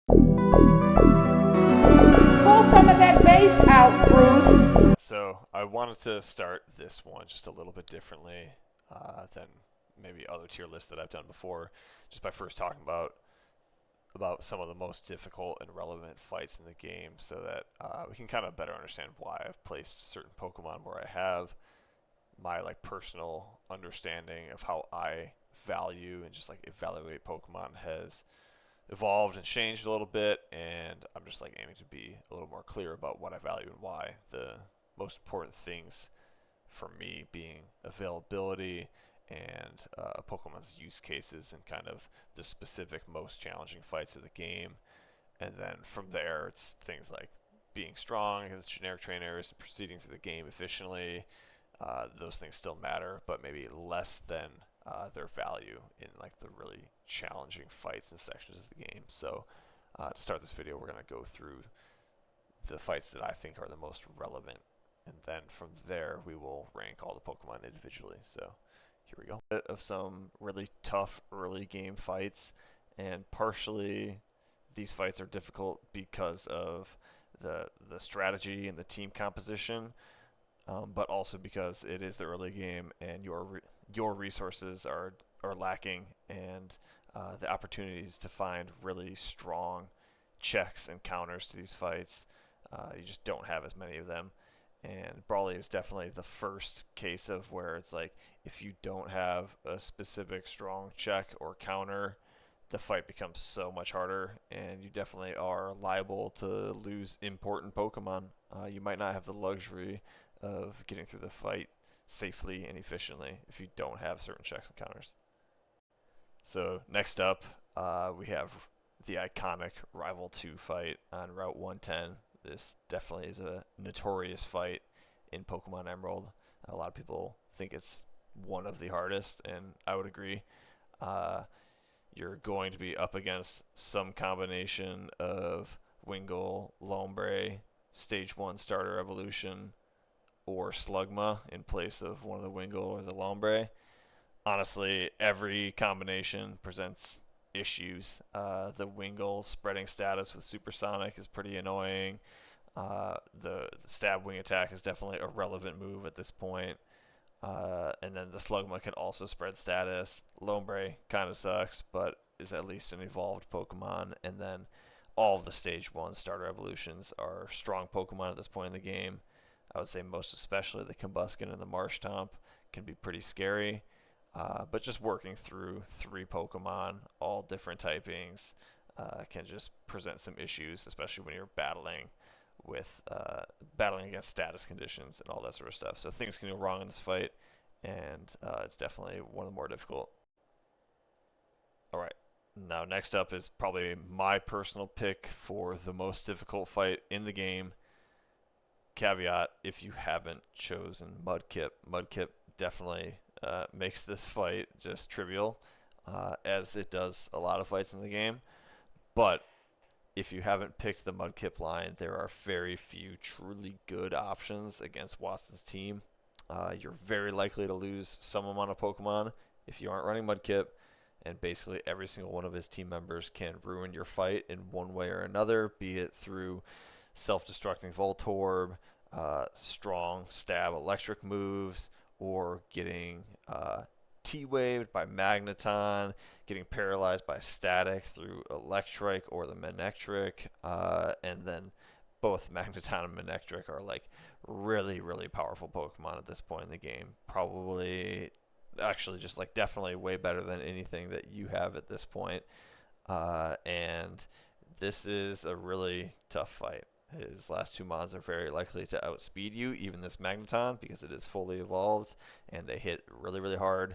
Pull some of that bass out, Bruce. So I wanted to start this one just a little bit differently than maybe other tier lists that I've done before, just by first talking about some of the most difficult and relevant fights in the game, so that we can kind of better understand why I've placed certain Pokemon where I have, my like personal understanding of how I value and just like evaluate Pokemon has evolved and changed a little bit, and I'm just like aiming to be a little more clear about what I value and why. The most important things for me being availability and Pokemon's use cases and kind of the specific most challenging fights of the game. And then from there, it's things like being strong against generic trainers, proceeding through the game efficiently. Those things still matter, but maybe less than their value in like the really challenging fights and sections of the game. So to start this video, we're going to go through the fights that I think are the most relevant, and then from there we will rank all the Pokemon individually. So here we go. Bit of some really tough early game fights, and partially these fights are difficult because of the strategy and the team composition, but also because it is the early game and your resources are lacking, and the opportunities to find really strong checks and counters to these fights, you just don't have as many of them. And Brawly is definitely the first case of where it's like, if you don't have a specific strong check or counter, the fight becomes so much harder, and you definitely are liable to lose important Pokemon. You might not have the luxury of getting through the fight safely and efficiently if you don't have certain checks and counters. So next up, we have the iconic Rival 2 fight on Route 110. This definitely is a notorious fight in Pokemon Emerald. A lot of people think it's one of the hardest, and I would agree. You're going to be up against some combination of Wingull, Lombre, Stage 1 Starter Evolution, or Slugma in place of one of the Wingull or the Lombre. Honestly, every combination presents issues. The Wingull spreading status with Supersonic is pretty annoying. The stab wing attack is definitely a relevant move at this point. And then the Slugma can also spread status. Lombre kind of sucks, but is at least an evolved Pokemon. And then all of the Stage 1 starter evolutions are strong Pokemon at this point in the game. I would say most especially the Combuskin and the Marshtomp can be pretty scary. But just working through 3 Pokemon, all different typings, can just present some issues, especially when you're battling against status conditions and all that sort of stuff. So things can go wrong in this fight, and it's definitely one of the more difficult. All right. Now, next up is probably my personal pick for the most difficult fight in the game. Caveat, if you haven't chosen Mudkip. Mudkip definitely makes this fight just trivial, as it does a lot of fights in the game. But if you haven't picked the Mudkip line, there are very few truly good options against Watson's team. You're very likely to lose some amount of Pokemon if you aren't running Mudkip, and basically every single one of his team members can ruin your fight in one way or another, be it through self-destructing Voltorb, strong stab electric moves, or getting T-waved by Magneton, getting paralyzed by static through Electric or the Manectric, and then both Magneton and Manectric are like really, really powerful Pokemon at this point in the game. Probably, actually, just like definitely way better than anything that you have at this point. And this is a really tough fight. His last 2 mons are very likely to outspeed you, even this Magneton, because it is fully evolved, and they hit really, really hard.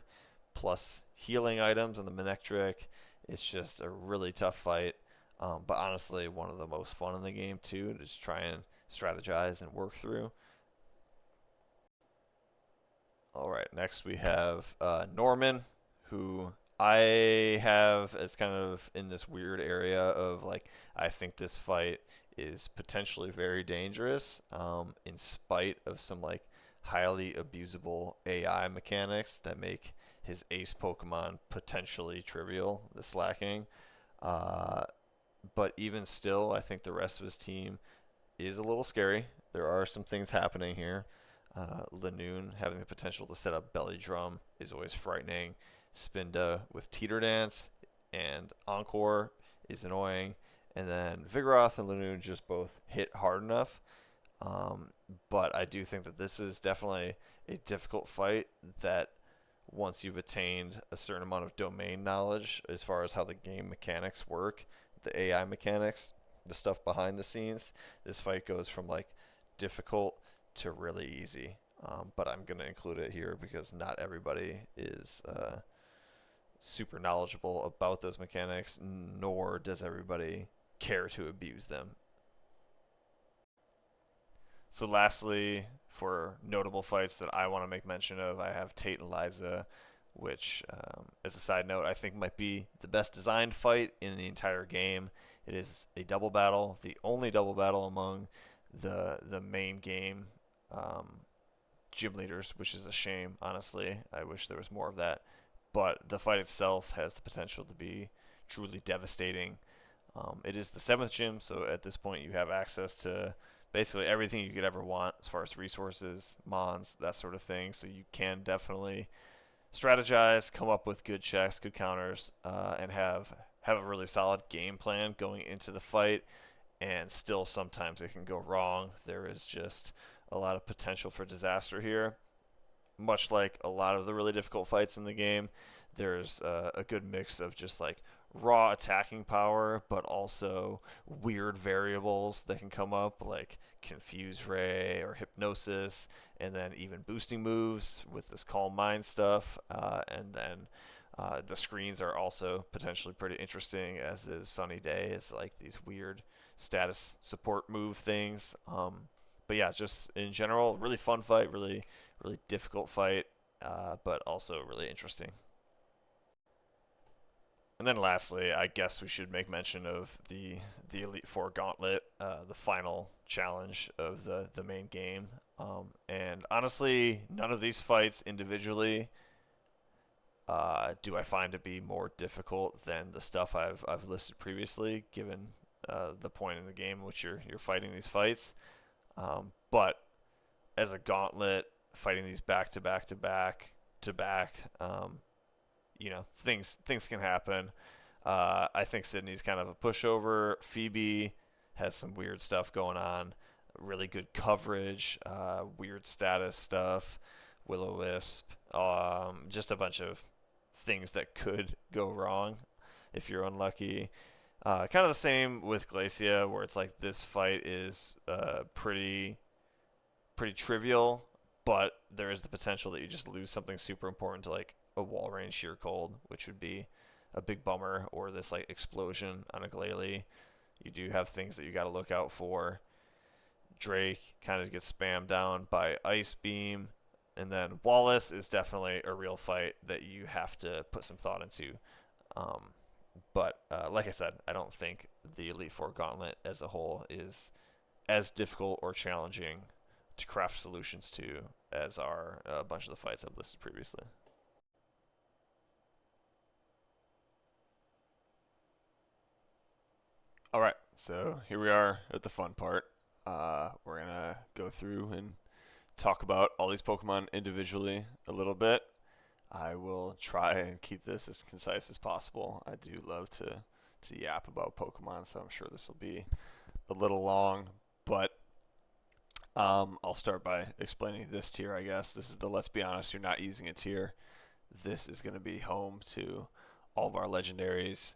Plus healing items on the Manectric. It's just a really tough fight, but honestly, one of the most fun in the game, too, to just try and strategize and work through. All right, next we have Norman, who I have as kind of in this weird area of like, I think this fight is potentially very dangerous, in spite of some like highly abusable AI mechanics that make his ace Pokemon potentially trivial, the slacking. Uh, but even still, I think the rest of his team is a little scary. There are some things happening here. Lanoon having the potential to set up Belly Drum is always frightening. Spinda with Teeter Dance and Encore is annoying. And then Vigoroth and Lanoon just both hit hard enough. But I do think that this is definitely a difficult fight that once you've attained a certain amount of domain knowledge as far as how the game mechanics work, the AI mechanics, the stuff behind the scenes, this fight goes from like difficult to really easy. But I'm going to include it here because not everybody is super knowledgeable about those mechanics, nor does everybody care to abuse them. So, lastly, for notable fights that I want to make mention of, I have Tate and Liza, which, as a side note, I think might be the best designed fight in the entire game. It is a double battle, the only double battle among the main game gym leaders, which is a shame, honestly. I wish there was more of that. But the fight itself has the potential to be truly devastating. It is the seventh gym, so at this point you have access to basically everything you could ever want as far as resources, mons, that sort of thing. So you can definitely strategize, come up with good checks, good counters, and have a really solid game plan going into the fight. And still, sometimes it can go wrong. There is just a lot of potential for disaster here. Much like a lot of the really difficult fights in the game, there's a good mix of just like raw attacking power, but also weird variables that can come up, like Confuse Ray or Hypnosis, and then even boosting moves with this Calm Mind stuff. And then the screens are also potentially pretty interesting, as is Sunny Day, is like these weird status support move things. But yeah, just in general, really fun fight, really difficult fight, but also really interesting. And then lastly, I guess we should make mention of the Elite Four Gauntlet, the final challenge of the main game. And honestly, none of these fights individually do I find to be more difficult than the stuff I've listed previously, given the point in the game in which you're fighting these fights. But as a gauntlet, fighting these back to back to back to back, things can happen. I think Sydney's kind of a pushover. Phoebe has some weird stuff going on, really good coverage, weird status stuff. Will-O-Wisp, just a bunch of things that could go wrong if you're unlucky. Kind of the same with Glacia, where it's like this fight is pretty trivial, but there is the potential that you just lose something super important to like a wall range sheer cold, which would be a big bummer, or this like explosion on a Glalie. You do have things that you got to look out for. Drake kind of gets spammed down by Ice Beam, and then Wallace is definitely a real fight that you have to put some thought into. But like I said, I don't think the Elite Four Gauntlet as a whole is as difficult or challenging to craft solutions to as are a bunch of the fights I've listed previously. All right, so here we are at the fun part. We're gonna go through and talk about all these Pokemon individually a little bit. I will try and keep this as concise as possible. I do love to yap about Pokemon, so I'm sure this will be a little long, but I'll start by explaining this tier, I guess. This is the Let's Be Honest, You're Not Using a tier. This is going to be home to all of our legendaries,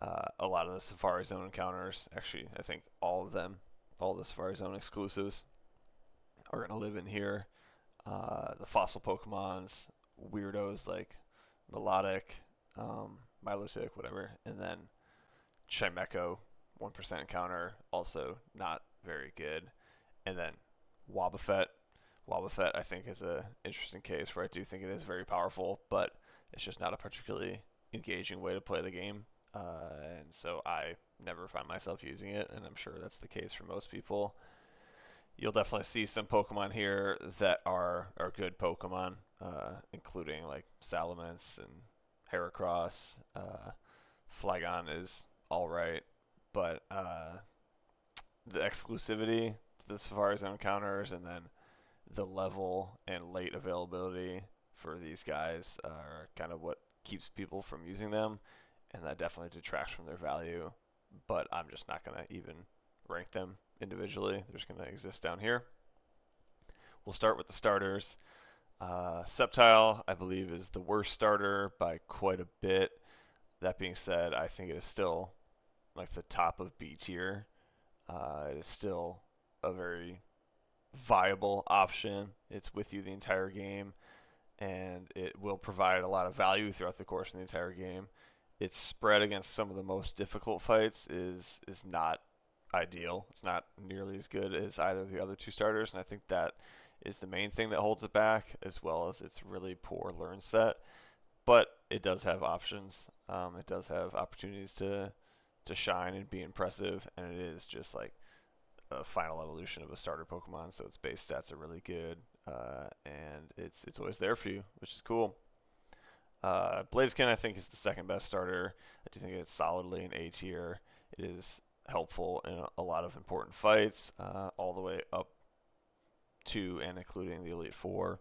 a lot of the Safari Zone encounters. Actually, I think all of them, all the Safari Zone exclusives are going to live in here. The fossil Pokemons, weirdos like Melodic, Milotic, whatever, and then Chimecho, 1% encounter, also not very good. And then Wobbuffet. Wobbuffet, I think, is a interesting case where I do think it is very powerful, but it's just not a particularly engaging way to play the game. And so I never find myself using it, and I'm sure that's the case for most people. You'll definitely see some Pokemon here that are good Pokemon, including like Salamence and Heracross. Flygon is alright. but the exclusivity to the Safari Zone counters, and then the level and late availability for these guys are kind of what keeps people from using them, and that definitely detracts from their value. But I'm just not going to even rank them individually. They're just going to exist down here. We'll start with the starters. Sceptile, I believe, is the worst starter by quite a bit. That being said, I think it is still like the top of B tier. It is still a very viable option. It's with you the entire game, and it will provide a lot of value throughout the course of the entire game. Its spread against some of the most difficult fights is not ideal. It's not nearly as good as either of the other two starters, and I think that is the main thing that holds it back, as well as its really poor learn set. But it does have options. It does have opportunities to shine and be impressive, and it is just like a final evolution of a starter Pokemon, so its base stats are really good, and it's always there for you, which is cool. Blaziken, I think, is the second best starter. I do think it's solidly an A tier. It is helpful in a lot of important fights, all the way up to and including the Elite Four.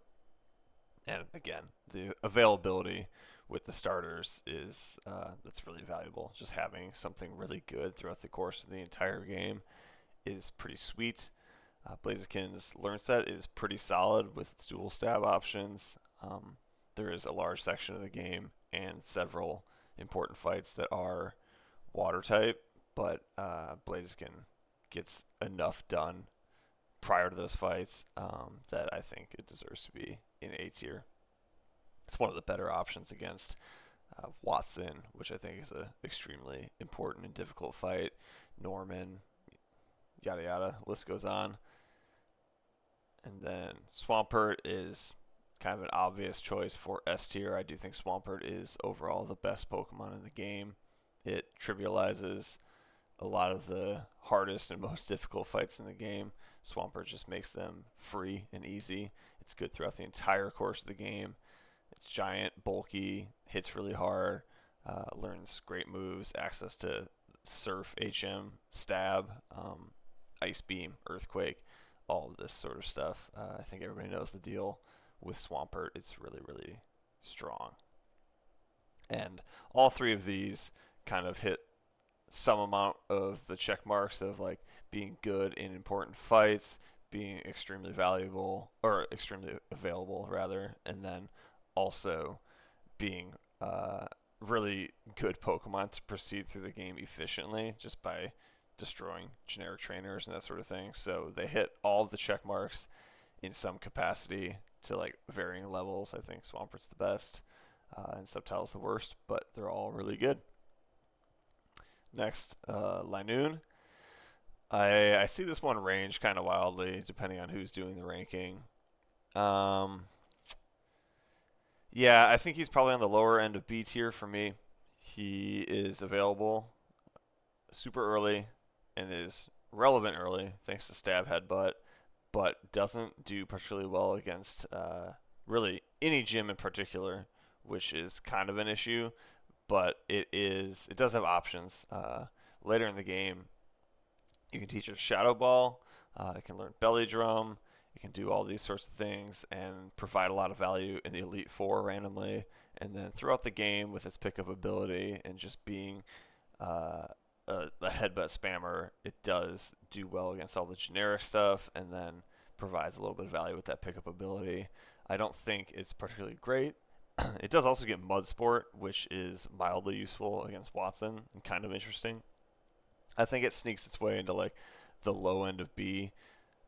And again, the availability with the starters is that's really valuable. Just having something really good throughout the course of the entire game is pretty sweet. Blaziken's learn set is pretty solid with its dual stab options. There is a large section of the game and several important fights that are water type, but Blaziken gets enough done prior to those fights that I think it deserves to be in A tier. It's one of the better options against Watson, which I think is an extremely important and difficult fight. Norman, yada yada, list goes on. And then Swampert is kind of an obvious choice for S tier. I do think Swampert is overall the best Pokemon in the game. It trivializes a lot of the hardest and most difficult fights in the game. Swampert just makes them free and easy. It's good throughout the entire course of the game. It's giant, bulky, hits really hard, learns great moves, access to Surf, HM, Stab, Ice Beam, Earthquake, all of this sort of stuff. I think everybody knows the deal with Swampert. It's really, really strong. And all three of these kind of hit some amount of the check marks of like being good in important fights, being extremely valuable or extremely available rather, and then also being really good Pokemon to proceed through the game efficiently just by destroying generic trainers and that sort of thing. So they hit all of the check marks in some capacity to like varying levels. I think Swampert's the best and Sceptile's the worst, but they're all really good. Next, Linoone. I see this one range kind of wildly depending on who's doing the ranking. Yeah, I think he's probably on the lower end of B tier for me. He is available super early and is relevant early thanks to Stab Headbutt, but doesn't do particularly well against really any gym in particular, which is kind of an issue. But it does have options. Later in the game, you can teach it Shadow Ball. It can learn Belly Drum. It can do all these sorts of things and provide a lot of value in the Elite Four randomly. And then throughout the game with its pickup ability and just being a headbutt spammer, it does do well against all the generic stuff and then provides a little bit of value with that pickup ability. I don't think it's particularly great. It does also get Mud Sport, which is mildly useful against Watson and kind of interesting. I think it sneaks its way into like the low end of B,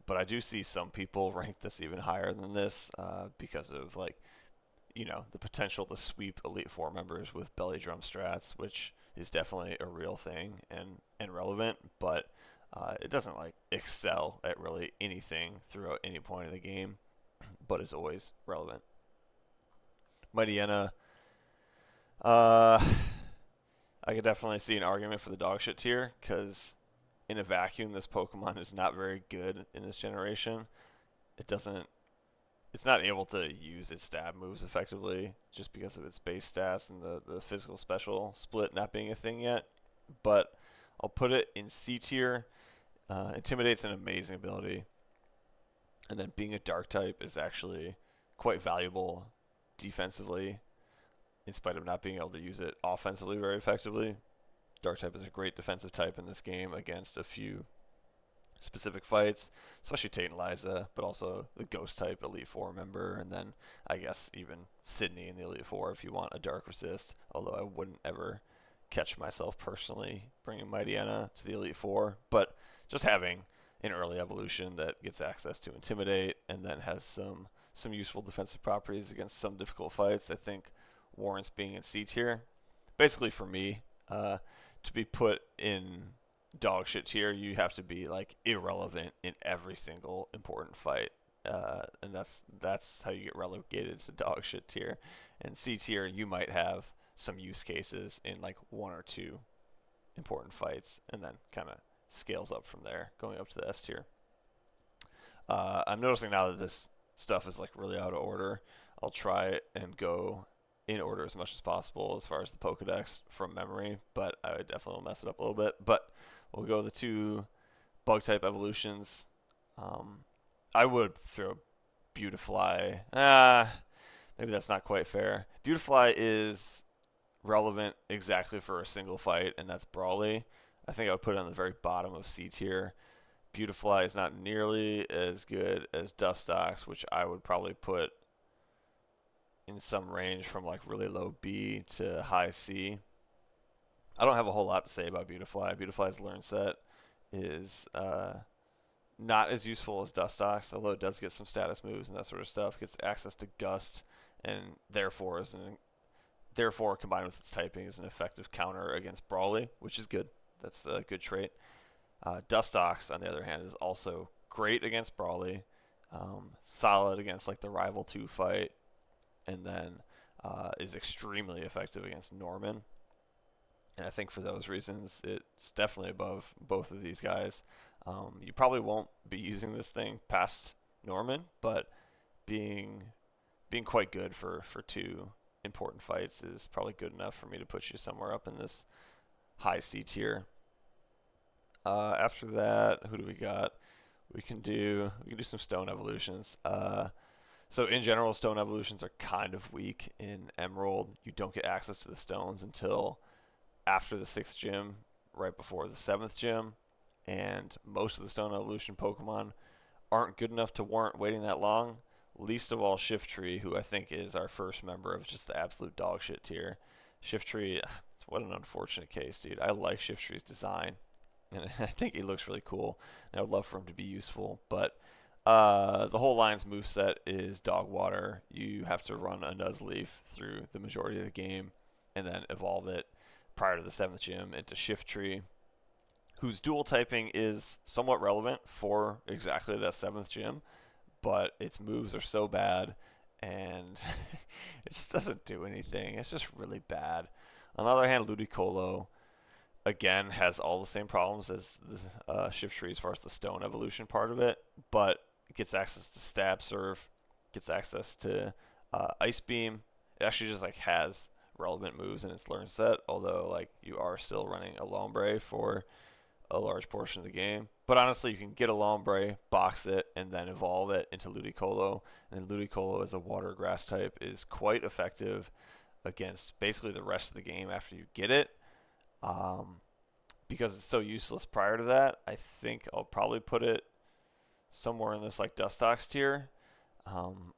but I do see some people rank this even higher than this because of like, the potential to sweep Elite Four members with Belly Drum strats, which is definitely a real thing and relevant, but it doesn't like excel at really anything throughout any point of the game, but is always relevant. Mightyena, I could definitely see an argument for the dogshit tier because in a vacuum, this Pokemon is not very good in this generation. It's not able to use its stab moves effectively just because of its base stats and the physical special split not being a thing yet. But I'll put it in C tier. Intimidate's an amazing ability. And then being a dark type is actually quite valuable defensively, in spite of not being able to use it offensively very effectively. Dark type is a great defensive type in this game against a few specific fights, especially Tate and Liza, but also the Ghost type Elite Four member, and then I guess even Sydney in the Elite Four if you want a dark resist, although I wouldn't ever catch myself personally bringing Mighty Anna to the Elite Four. But just having an early evolution that gets access to Intimidate and then has some useful defensive properties against some difficult fights, I think warrants being in C tier. Basically for me, to be put in dog shit tier, you have to be like irrelevant in every single important fight, and that's how you get relegated to dog shit tier. And C tier, you might have some use cases in like one or two important fights, and then kind of scales up from there, going up to the S tier. I'm noticing now that this stuff is like really out of order. I'll try and go in order as much as possible as far as the Pokedex from memory, but I would definitely mess it up a little bit. But we'll go the 2 bug type evolutions. I would throw Beautifly. Maybe that's not quite fair. Beautifly is relevant exactly for a single fight, and that's Brawly. I think I would put it on the very bottom of C tier. Beautifly is not nearly as good as Dustox, which I would probably put in some range from like really low B to high C. I don't have a whole lot to say about Beautifly. Beautifly's learn set is not as useful as Dustox, although it does get some status moves and that sort of stuff. It gets access to Gust, and therefore combined with its typing is an effective counter against Brawly, which is good. That's a good trait. Dustox, on the other hand, is also great against Brawly, solid against like the Rival 2 fight, and then is extremely effective against Norman. And I think for those reasons, it's definitely above both of these guys. You probably won't be using this thing past Norman, but being quite good for 2 important fights is probably good enough for me to put you somewhere up in this high C tier. After that, who do we got? We can do some stone evolutions. So in general, stone evolutions are kind of weak in Emerald. You don't get access to the stones until after the 6th gym, right before the 7th gym, and most of the stone evolution Pokemon aren't good enough to warrant waiting that long. Least of all Shiftry, who I think is our first member of just the absolute dog shit tier. Shiftry, what an unfortunate case, dude. I like Shiftry's design, and I think he looks really cool, and I would love for him to be useful, but the whole line's moveset is Dog Water. You have to run a Nuzleaf through the majority of the game and then evolve it prior to the 7th gym into Shiftry, whose dual typing is somewhat relevant for exactly that 7th gym, but its moves are so bad and it just doesn't do anything. It's just really bad. On the other hand, Ludicolo, again, has all the same problems as the Shiftry as far as the stone evolution part of it, but it gets access to Stab Surf, gets access to Ice Beam. It actually just like has relevant moves in its learn set, although like you are still running a Lombre for a large portion of the game. But honestly, you can get a Lombre, box it, and then evolve it into Ludicolo. And Ludicolo as a water grass type is quite effective against basically the rest of the game after you get it. Because it's so useless prior to that, I think I'll probably put it somewhere in this like Dustox tier.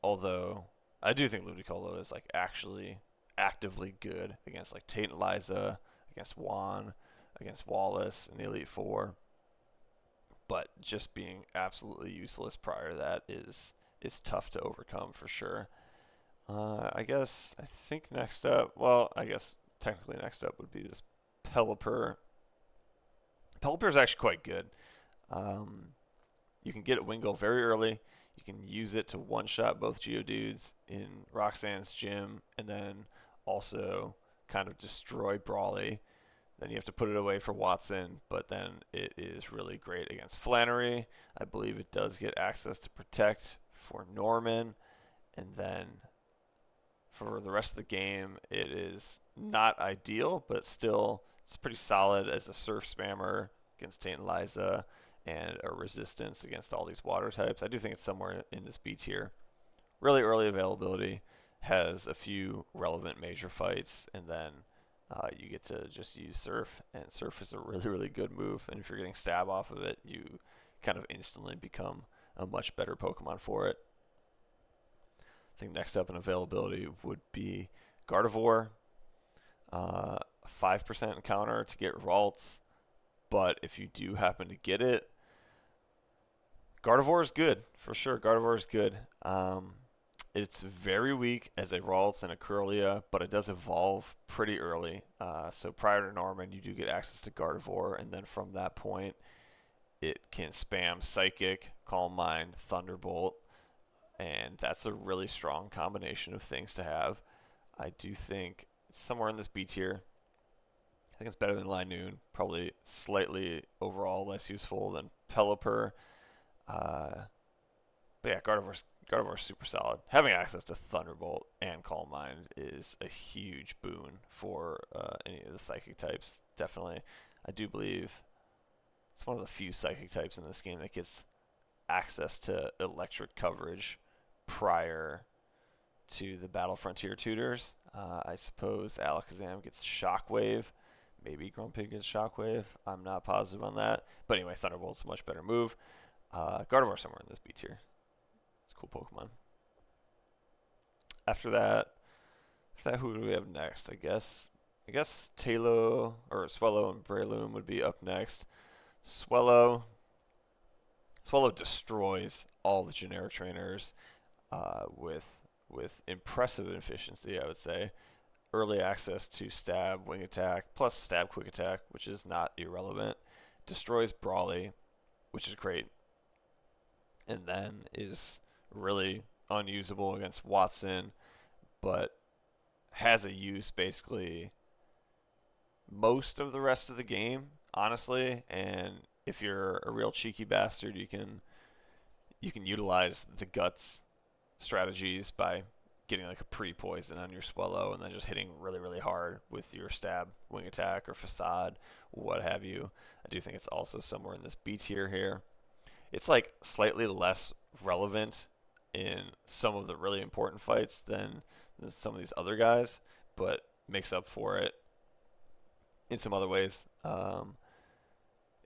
Although I do think Ludicolo is like actually actively good against like Tate and Liza, against Juan, against Wallace in the Elite Four. But just being absolutely useless prior to that is tough to overcome for sure. I think next up, well, I guess technically next up would be this Pelipper. Pelipper is actually quite good. You can get at Wingull very early. You can use it to one-shot both Geodudes in Roxanne's gym, and then also kind of destroy Brawly. Then you have to put it away for Watson, but then it is really great against Flannery. I believe it does get access to Protect for Norman, and then for the rest of the game, it is not ideal, but still it's pretty solid as a surf spammer against Tate and Liza and a resistance against all these water types. I do think it's somewhere in this B tier. Really early availability, has a few relevant major fights, and then you get to just use Surf, and Surf is a really, really good move, and if you're getting stab off of it, you kind of instantly become a much better Pokemon for it. I think next up in availability would be Gardevoir. 5% encounter to get Ralts, but if you do happen to get it, Gardevoir is good, for sure. Gardevoir is good. It's very weak as a Ralts and a Kirlia, but it does evolve pretty early. So prior to Norman, you do get access to Gardevoir, and then from that point, it can spam Psychic, Calm Mind, Thunderbolt, and that's a really strong combination of things to have. I do think it's somewhere in this B tier. I think it's better than Linoon, probably slightly overall less useful than Pelipper. But yeah, Gardevoir's super solid. Having access to Thunderbolt and Calm Mind is a huge boon for any of the Psychic types, definitely. I do believe it's one of the few Psychic types in this game that gets access to Electric coverage prior to the Battle Frontier tutors. I suppose Alakazam gets Shockwave. Maybe Grumpig gets Shockwave. I'm not positive on that. But anyway, Thunderbolt's a much better move. Gardevoir somewhere in this B tier. It's a cool Pokemon. After that, who do we have next? I guess Tailo or Swellow and Breloom would be up next. Swellow destroys all the generic trainers with impressive efficiency, I would say. Early access to Stab, Wing Attack, plus Stab, Quick Attack, which is not irrelevant. Destroys Brawly, which is great. And then is really unusable against Watson, but has a use basically most of the rest of the game, honestly. And if you're a real cheeky bastard, you can utilize the Guts strategies by getting like a pre-poison on your Swellow and then just hitting really, really hard with your Stab, Wing Attack, or Facade, what have you. I do think it's also somewhere in this B tier here. It's like slightly less relevant in some of the really important fights than some of these other guys, but makes up for it in some other ways.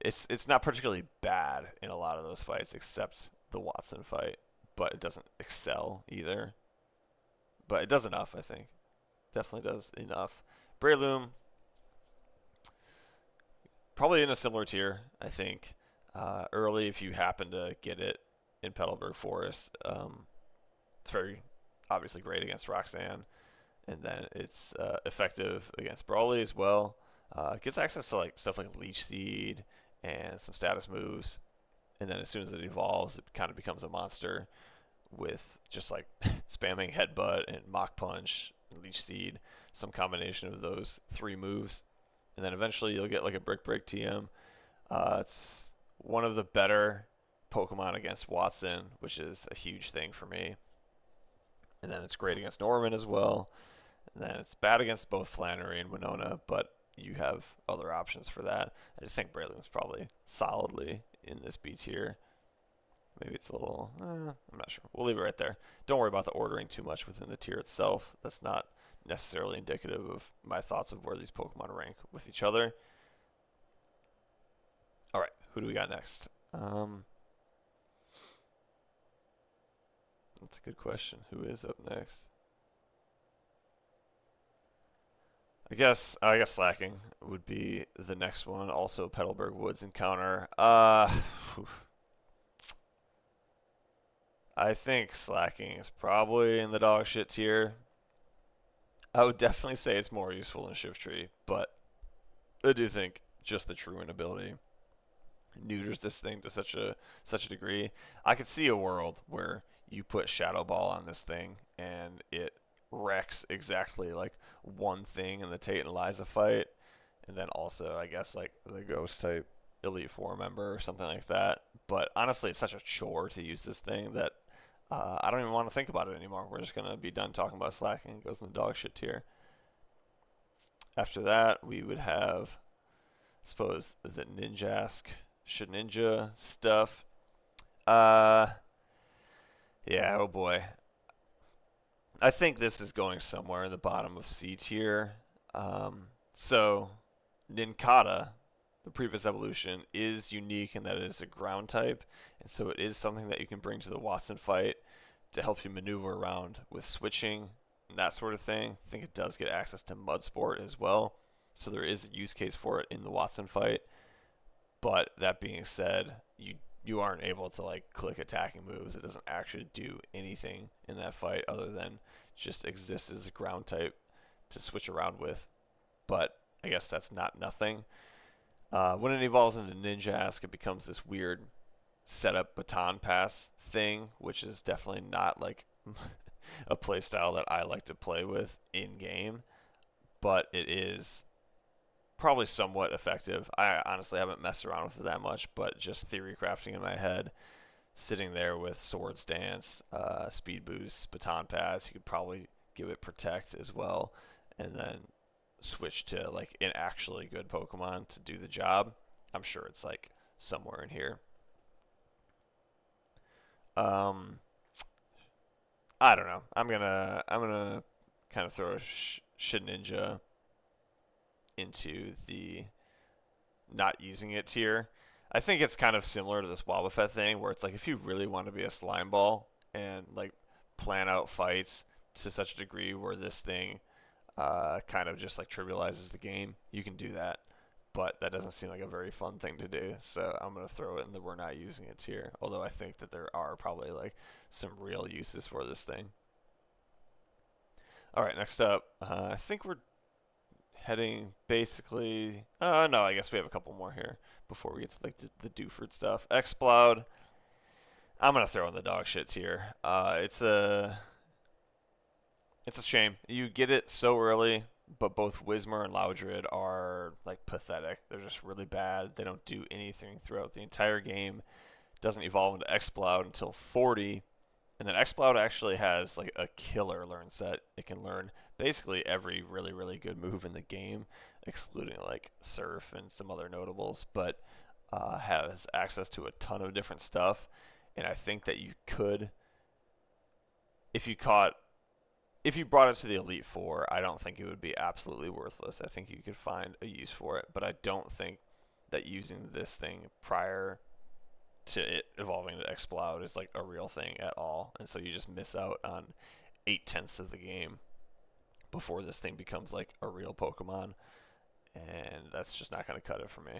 It's not particularly bad in a lot of those fights except the Watson fight, but it doesn't excel either. But it does enough, I think. Definitely does enough. Breloom, probably in a similar tier, I think. Early, if you happen to get it in Petalburg Forest, it's very obviously great against Roxanne, and then it's effective against Brawly as well. Gets access to like stuff like Leech Seed and some status moves, and then as soon as it evolves, it kind of becomes a monster with just like spamming Headbutt and Mach Punch, and Leech Seed, some combination of those three moves, and then eventually you'll get like a Brick Break TM. It's one of the better Pokemon against Watson, which is a huge thing for me. And then it's great against Norman as well. And then it's bad against both Flannery and Winona, but you have other options for that. I just think Breloom's probably solidly in this B tier. Maybe it's a little, I'm not sure. We'll leave it right there. Don't worry about the ordering too much within the tier itself. That's not necessarily indicative of my thoughts of where these Pokemon rank with each other. All right, who do we got next? That's a good question. Who is up next? I guess Slacking would be the next one. Also, Petalburg Woods encounter. I think Slacking is probably in the dog shit tier. I would definitely say it's more useful than Shiftry, but I do think just the Truant ability neuters this thing to such a degree. I could see a world where you put Shadow Ball on this thing and it wrecks exactly like one thing in the Tate and Liza fight, and then also I guess like the Ghost type Elite Four member or something like that. But honestly, it's such a chore to use this thing that I don't even want to think about it anymore. We're just gonna be done talking about Slacking. It goes in the dog shit tier. After that, we would have suppose the Ninjask, Shedinja stuff. Uh, yeah, oh boy. I think this is going somewhere in the bottom of C tier. So, Nincada, the previous evolution, is unique in that it is a ground type, and so it is something that you can bring to the Watson fight to help you maneuver around with switching and that sort of thing. I think it does get access to Mud Sport as well, so there is a use case for it in the Watson fight. But that being said, you aren't able to like click attacking moves. It doesn't actually do anything in that fight other than just exist as a ground type to switch around with. But I guess that's not nothing. When it evolves into Ninjask, it becomes this weird setup baton pass thing, which is definitely not like a playstyle that I like to play with in game, but it is probably somewhat effective. I honestly haven't messed around with it that much, but just theory crafting in my head, sitting there with Sword Stance, Speed Boost, Baton Pass, you could probably give it Protect as well, and then switch to like an actually good Pokemon to do the job. I'm sure it's like somewhere in here. I don't know. I'm gonna kind of throw a Shedinja into the not using it tier. I think it's kind of similar to this Wobbuffet thing, where it's like if you really want to be a slime ball and like plan out fights to such a degree where this thing kind of just like trivializes the game, you can do that. But that doesn't seem like a very fun thing to do, so I'm gonna throw it in the we're not using it tier. Although I think that there are probably like some real uses for this thing. All right, next up, I think we're heading basically. No, I guess we have a couple more here before we get to like the Dewford stuff. Exploud. I'm gonna throw in the dog shit tier. It's a shame you get it so early, but both Whismur and Loudred are like pathetic. They're just really bad. They don't do anything throughout the entire game. Doesn't evolve into Exploud until 40, and then Exploud actually has like a killer learn set. It can learn basically every really, really good move in the game, excluding like Surf and some other notables, but has access to a ton of different stuff. And I think that you could, if you caught, if you brought it to the Elite Four, I don't think it would be absolutely worthless. I think you could find a use for it, but I don't think that using this thing prior to it evolving to Exploud is like a real thing at all, and so you just miss out on 8/10 of the game before this thing becomes like a real Pokemon, and that's just not going to cut it for me.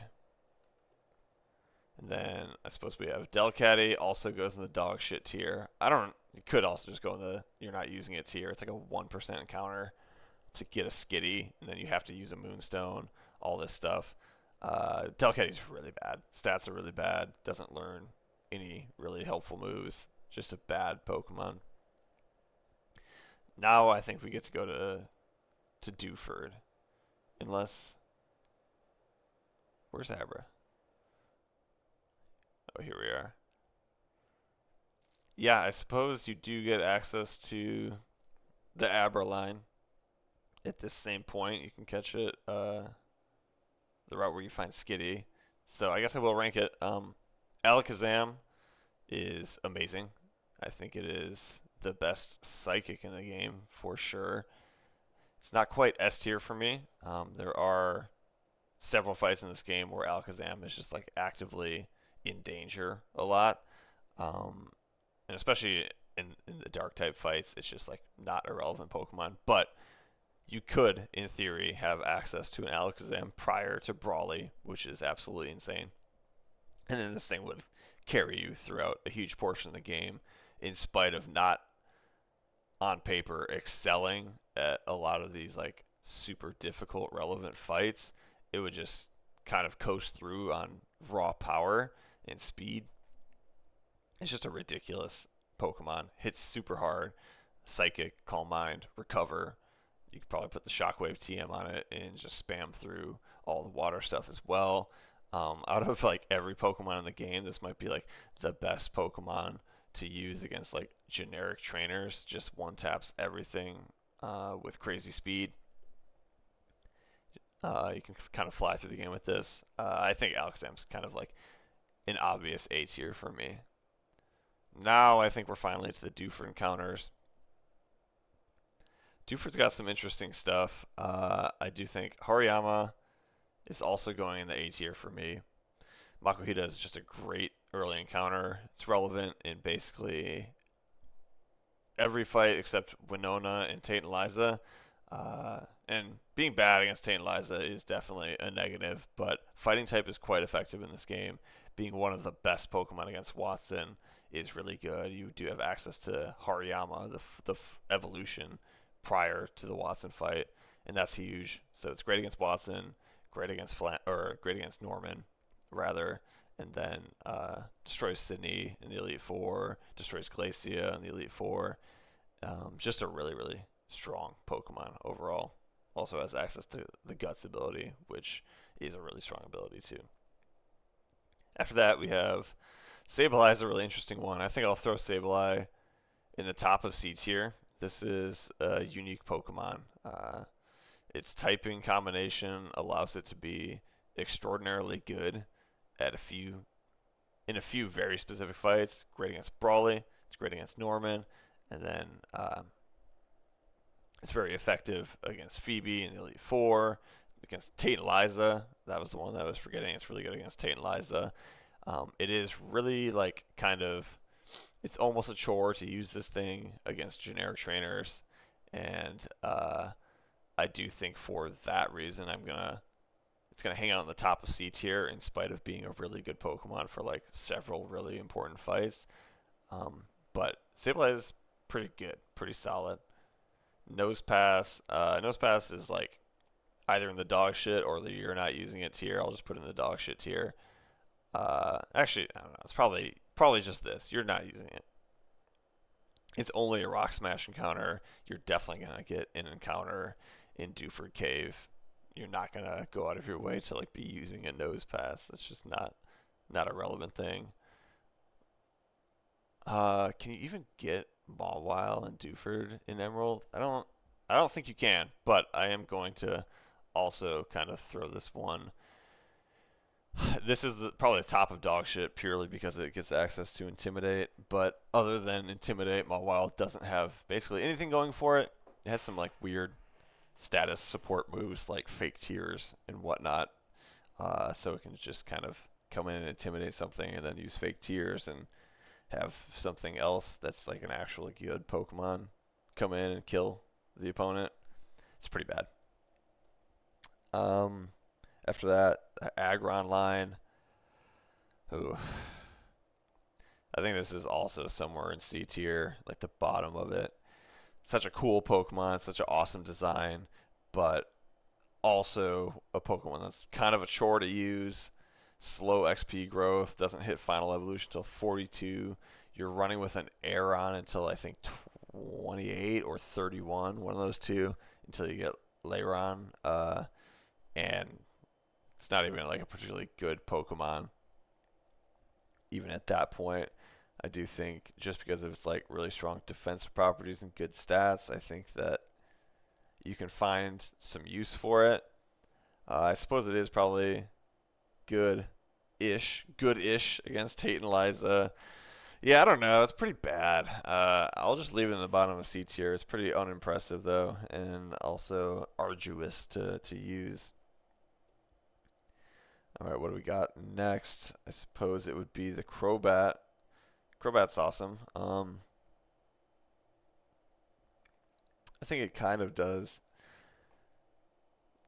And then I suppose we have Delcatty, also goes in the dog shit tier. You could also just go in the you're not using it tier. It's like a 1% encounter to get a Skitty, and then you have to use a Moonstone, all this stuff. Delcatty's really bad. Stats are really bad. Doesn't learn any really helpful moves. Just a bad Pokemon. Now I think we get to go to Dewford. Unless... Where's Abra? Oh, here we are. Yeah, I suppose you do get access to the Abra line. At this same point, you can catch it the route where you find Skitty. So I guess I will rank it. Alakazam is amazing. I think it is the best Psychic in the game for sure. It's not quite S tier for me. There are several fights in this game where Alakazam is just like actively in danger a lot, and especially in the Dark type fights, it's just like not a relevant Pokemon. But you could, in theory, have access to an Alakazam prior to Brawly, which is absolutely insane. And then this thing would carry you throughout a huge portion of the game, in spite of not, on paper, excelling at a lot of these like super difficult relevant fights. It would just kind of coast through on raw power and speed. It's just a ridiculous Pokemon. Hits super hard. Psychic, Calm Mind, Recover. You could probably put the Shockwave TM on it and just spam through all the water stuff as well. Out of like every Pokemon in the game, this might be like the best Pokemon to use against like generic trainers. Just one taps everything with crazy speed. You can kind of fly through the game with this. I think Alakazam's kind of like an obvious A tier for me. Now I think we're finally to the Dewford encounters. Dewford's got some interesting stuff. I do think Hariyama is also going in the A tier for me. Makuhita is just a great early encounter. It's relevant in basically every fight except Winona and Tate and Liza. And being bad against Tate and Liza is definitely a negative, but fighting type is quite effective in this game. Being one of the best Pokemon against Watson is really good. You do have access to Hariyama, the evolution, prior to the Watson fight, and that's huge. So it's great against Watson, great against great against Norman, rather, and then destroys Sydney in the Elite Four, destroys Glacia in the Elite Four. Just a really, really strong Pokemon overall. Also has access to the Guts ability, which is a really strong ability too. After that, we have Sableye is a really interesting one. I think I'll throw Sableye in the top of C tier. This is a unique Pokemon. Its typing combination allows it to be extraordinarily good at in a few very specific fights. Great against Brawly, it's great against Norman, and then it's very effective against Phoebe in the Elite Four, against Tate and Liza. That was the one that I was forgetting. It's really good against Tate and Liza. It is really like kind of, it's almost a chore to use this thing against generic trainers, and I do think for that reason it's gonna hang out in the top of C tier in spite of being a really good Pokemon for like several really important fights. But Sableye is pretty good, pretty solid. Nosepass is like either in the dog shit or the you're not using it tier. I'll just put it in the dog shit tier. Actually, I don't know. It's probably just this. You're not using it. It's only a Rock Smash encounter. You're definitely gonna get an encounter in Dewford Cave. You're not gonna go out of your way to like be using a Nosepass. That's just not a relevant thing. Can you even get Mawile and Dewford in Emerald? I don't think you can, but I am going to also kind of throw this one. This is probably the top of dog shit purely because it gets access to Intimidate, but other than Intimidate, Mawile doesn't have basically anything going for it. It has some like weird status support moves like Fake Tears and whatnot, so it can just kind of come in and intimidate something and then use Fake Tears and have something else that's like an actually good Pokemon come in and kill the opponent. It's pretty bad. After that, Aggron line. Ooh. I think this is also somewhere in C tier, like the bottom of it. Such a cool Pokemon, such an awesome design, but also a Pokemon that's kind of a chore to use. Slow XP growth, doesn't hit final evolution until 42. You're running with an Aeron until I think 28 or 31, one of those two, until you get Lairon. And it's not even like a particularly good Pokemon. Even at that point, I do think just because of its like really strong defensive properties and good stats, I think that you can find some use for it. I suppose it is probably good-ish against Tate and Liza. Yeah, I don't know. It's pretty bad. I'll just leave it in the bottom of C tier. It's pretty unimpressive, though, and also arduous to use. All right, what do we got next? I suppose it would be the Crobat. Crobat's awesome. I think it kind of does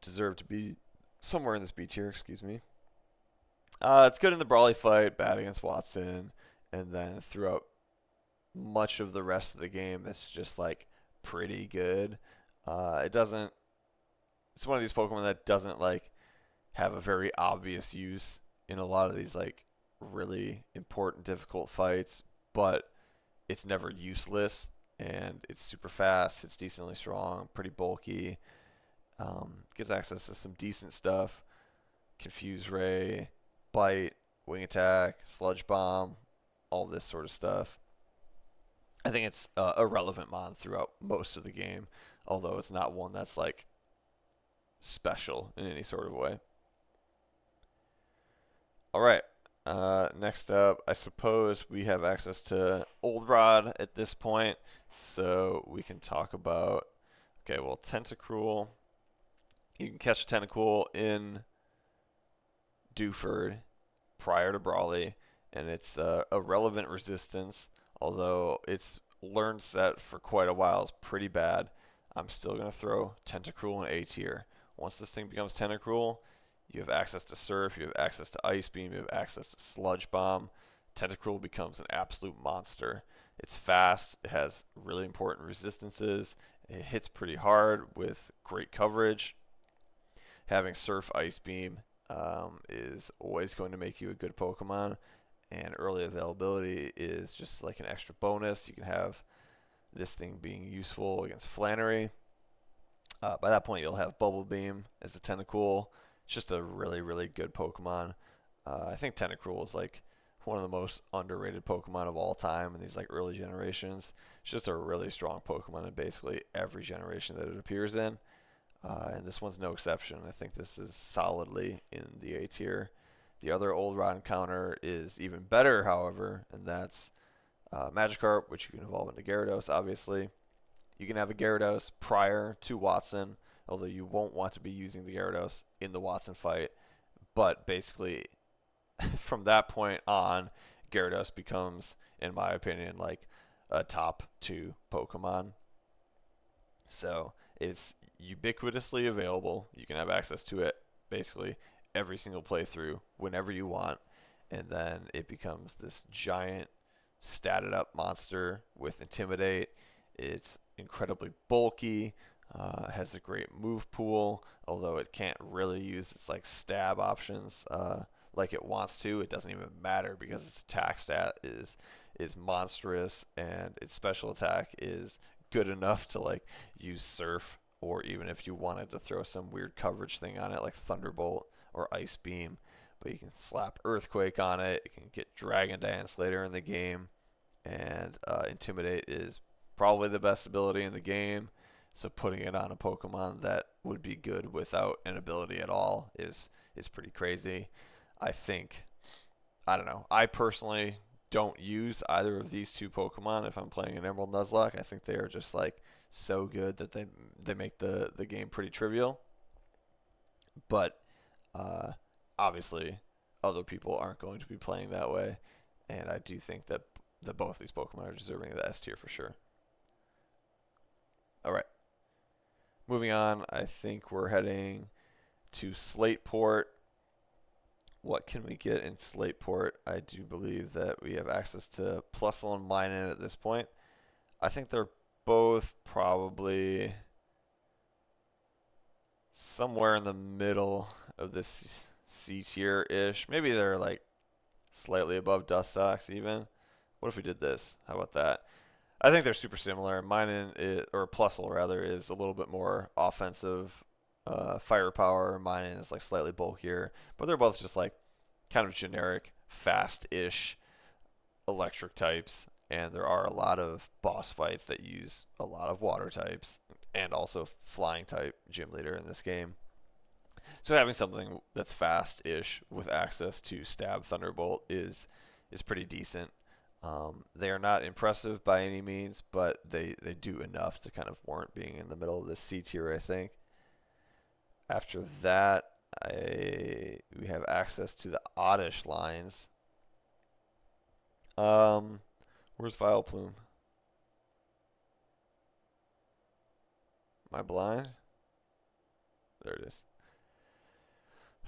deserve to be somewhere in this B tier, excuse me. It's good in the Brawly fight, bad against Watson, and then throughout much of the rest of the game, it's just like pretty good. It's one of these Pokemon that doesn't like have a very obvious use in a lot of these like really important, difficult fights, but it's never useless, and it's super fast, it's decently strong, pretty bulky, gets access to some decent stuff. Confuse Ray, Bite, Wing Attack, Sludge Bomb, all this sort of stuff. I think it's a relevant mon throughout most of the game, although it's not one that's like special in any sort of way. All right. Next up, I suppose we have access to Old Rod at this point, so we can talk about, okay, well, Tentacruel. You can catch a Tentacool in Dewford prior to Brawly, and it's a relevant resistance, although its learned set for quite a while is pretty bad. I'm still going to throw Tentacruel in A tier. Once this thing becomes Tentacruel, you have access to Surf, you have access to Ice Beam, you have access to Sludge Bomb. Tentacruel becomes an absolute monster. It's fast, it has really important resistances, it hits pretty hard with great coverage. Having Surf, Ice Beam is always going to make you a good Pokemon, and early availability is just like an extra bonus. You can have this thing being useful against Flannery. By that point, you'll have Bubble Beam as a Tentacool. It's just a really, really good Pokemon. I think Tentacruel is like one of the most underrated Pokemon of all time in these like early generations. It's just a really strong Pokemon in basically every generation that it appears in. And this one's no exception. I think this is solidly in the A tier. The other Old Rod encounter is even better, however, and that's Magikarp, which you can evolve into Gyarados, obviously. You can have a Gyarados prior to Watson, although you won't want to be using the Gyarados in the Watson fight. But basically, from that point on, Gyarados becomes, in my opinion, like a top 2 Pokemon. So it's ubiquitously available. You can have access to it basically every single playthrough whenever you want, and then it becomes this giant statted up monster with Intimidate. It's incredibly bulky, has a great move pool, although it can't really use its like stab options like it wants to. It doesn't even matter because its attack stat is monstrous, and its special attack is good enough to like use Surf, or even if you wanted to throw some weird coverage thing on it like Thunderbolt or Ice Beam. But you can slap Earthquake on it. You can get Dragon Dance later in the game, and Intimidate is probably the best ability in the game. So putting it on a Pokemon that would be good without an ability at all is pretty crazy. I don't know. I personally don't use either of these 2 Pokemon if I'm playing an Emerald Nuzlocke. I think they are just like so good that they make the game pretty trivial. But obviously, other people aren't going to be playing that way, and I do think that both these Pokemon are deserving of the S tier for sure. All right, moving on. I think we're heading to Slateport. What can we get in Slateport? I do believe that we have access to Plusle and Minun at this point. I think they're both probably somewhere in the middle of this C tier-ish. Maybe they're like slightly above Dustox even. What if we did this? How about that? I think they're super similar. Minun, or Plusle rather, is a little bit more offensive firepower. Minun is like slightly bulkier, but they're both just like kind of generic, fast-ish electric types. And there are a lot of boss fights that use a lot of water types and also flying type gym leader in this game. So having something that's fast-ish with access to Stab Thunderbolt is pretty decent. They are not impressive by any means, but they do enough to kind of warrant being in the middle of this C tier, I think. After that, we have access to the Oddish lines. Where's Vileplume? Am I blind? There it is.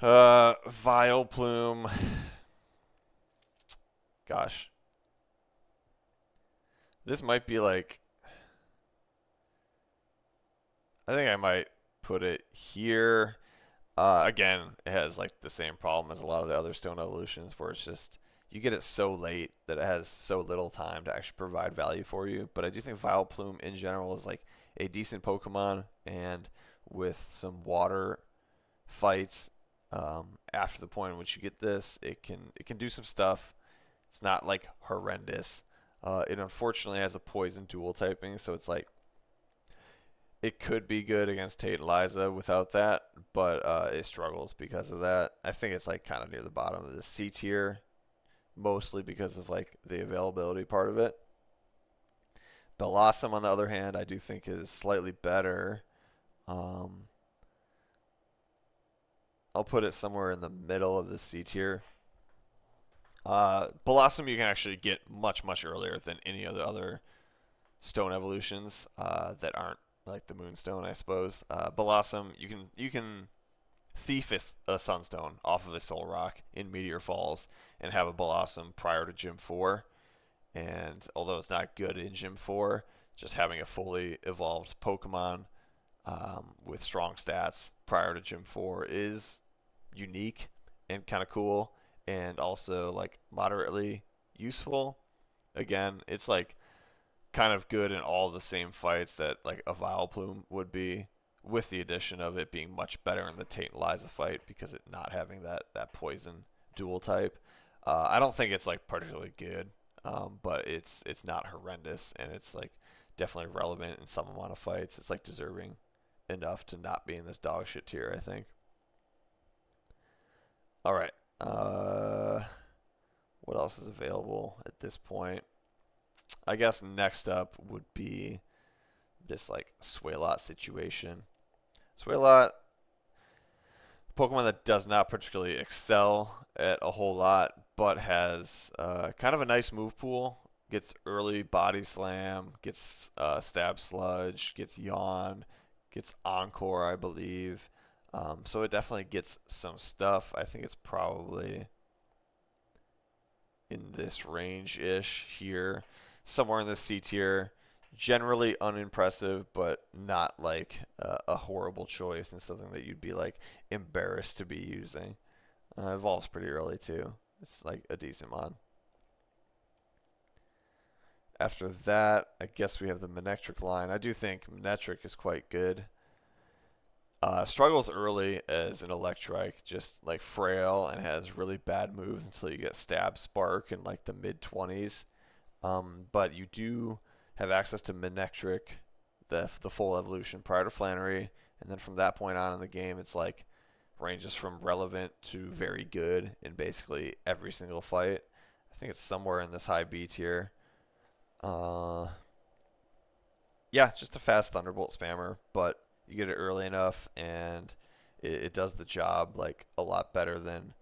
Vileplume. Gosh. This might be like, I think I might put it here. Again, it has like the same problem as a lot of the other Stone Evolutions, where it's just you get it so late that it has so little time to actually provide value for you. But I do think Vileplume in general is like a decent Pokemon, and with some water fights after the point in which you get this, it can do some stuff. It's not like horrendous. It unfortunately has a poison dual typing, so it's like it could be good against Tate and Liza without that, but it struggles because of that. I think it's like kind of near the bottom of the C tier, mostly because of like the availability part of it. Bellossom, on the other hand, I do think is slightly better. Um, I'll put it somewhere in the middle of the C tier. Bellossom you can actually get much, much earlier than any of the other stone evolutions that aren't like the Moonstone, I suppose. Bellossom, you can thief a Sunstone off of a Soul Rock in Meteor Falls and have a Bellossom prior to Gym 4. And although it's not good in Gym 4, just having a fully evolved Pokemon with strong stats prior to Gym 4 is unique and kind of cool, and also like moderately useful. Again, it's like kind of good in all the same fights that like a Vileplume would be, with the addition of it being much better in the Tate and Liza fight because it not having that poison dual type. I don't think it's like particularly good, but it's not horrendous, and it's like definitely relevant in some amount of fights. It's like deserving enough to not be in this dog shit tier, I think. All right. What else is available at this point? I guess next up would be this like Swalot situation. Swalot, Pokemon that does not particularly excel at a whole lot, but has kind of a nice move pool. Gets early Body Slam, gets Stab Sludge, gets Yawn, gets Encore, I believe. So it definitely gets some stuff. I think it's probably in this range-ish here, somewhere in the C tier. Generally unimpressive, but not like a horrible choice and something that you'd be like embarrassed to be using. Evolves pretty early too. It's like a decent mod. After that, I guess we have the Manectric line. I do think Manectric is quite good. Struggles early as an Electrike, just like frail and has really bad moves until you get Stab Spark in like the mid 20s. But you do have access to Manectric, the full evolution prior to Flannery, and then from that point on in the game, it's like ranges from relevant to very good in basically every single fight. I think it's somewhere in this high B tier. Yeah, just a fast Thunderbolt spammer, but you get it early enough, and it does the job like a lot better than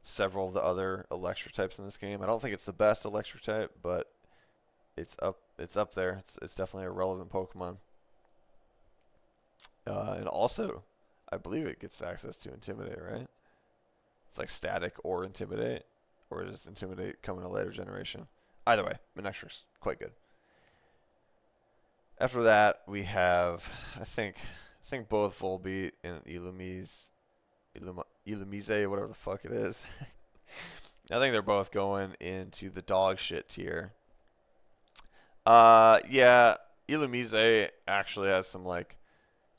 several of the other electric types in this game. I don't think it's the best electric type, but it's up there. It's definitely a relevant Pokemon. And also, I believe it gets access to Intimidate, right? It's like Static or Intimidate, or does Intimidate come in a later generation? Either way, Manectric's quite good. After that, we have, I think both Volbeat and Illumise, whatever the fuck it is. I think they're both going into the dog shit tier. Yeah, Illumise actually has some like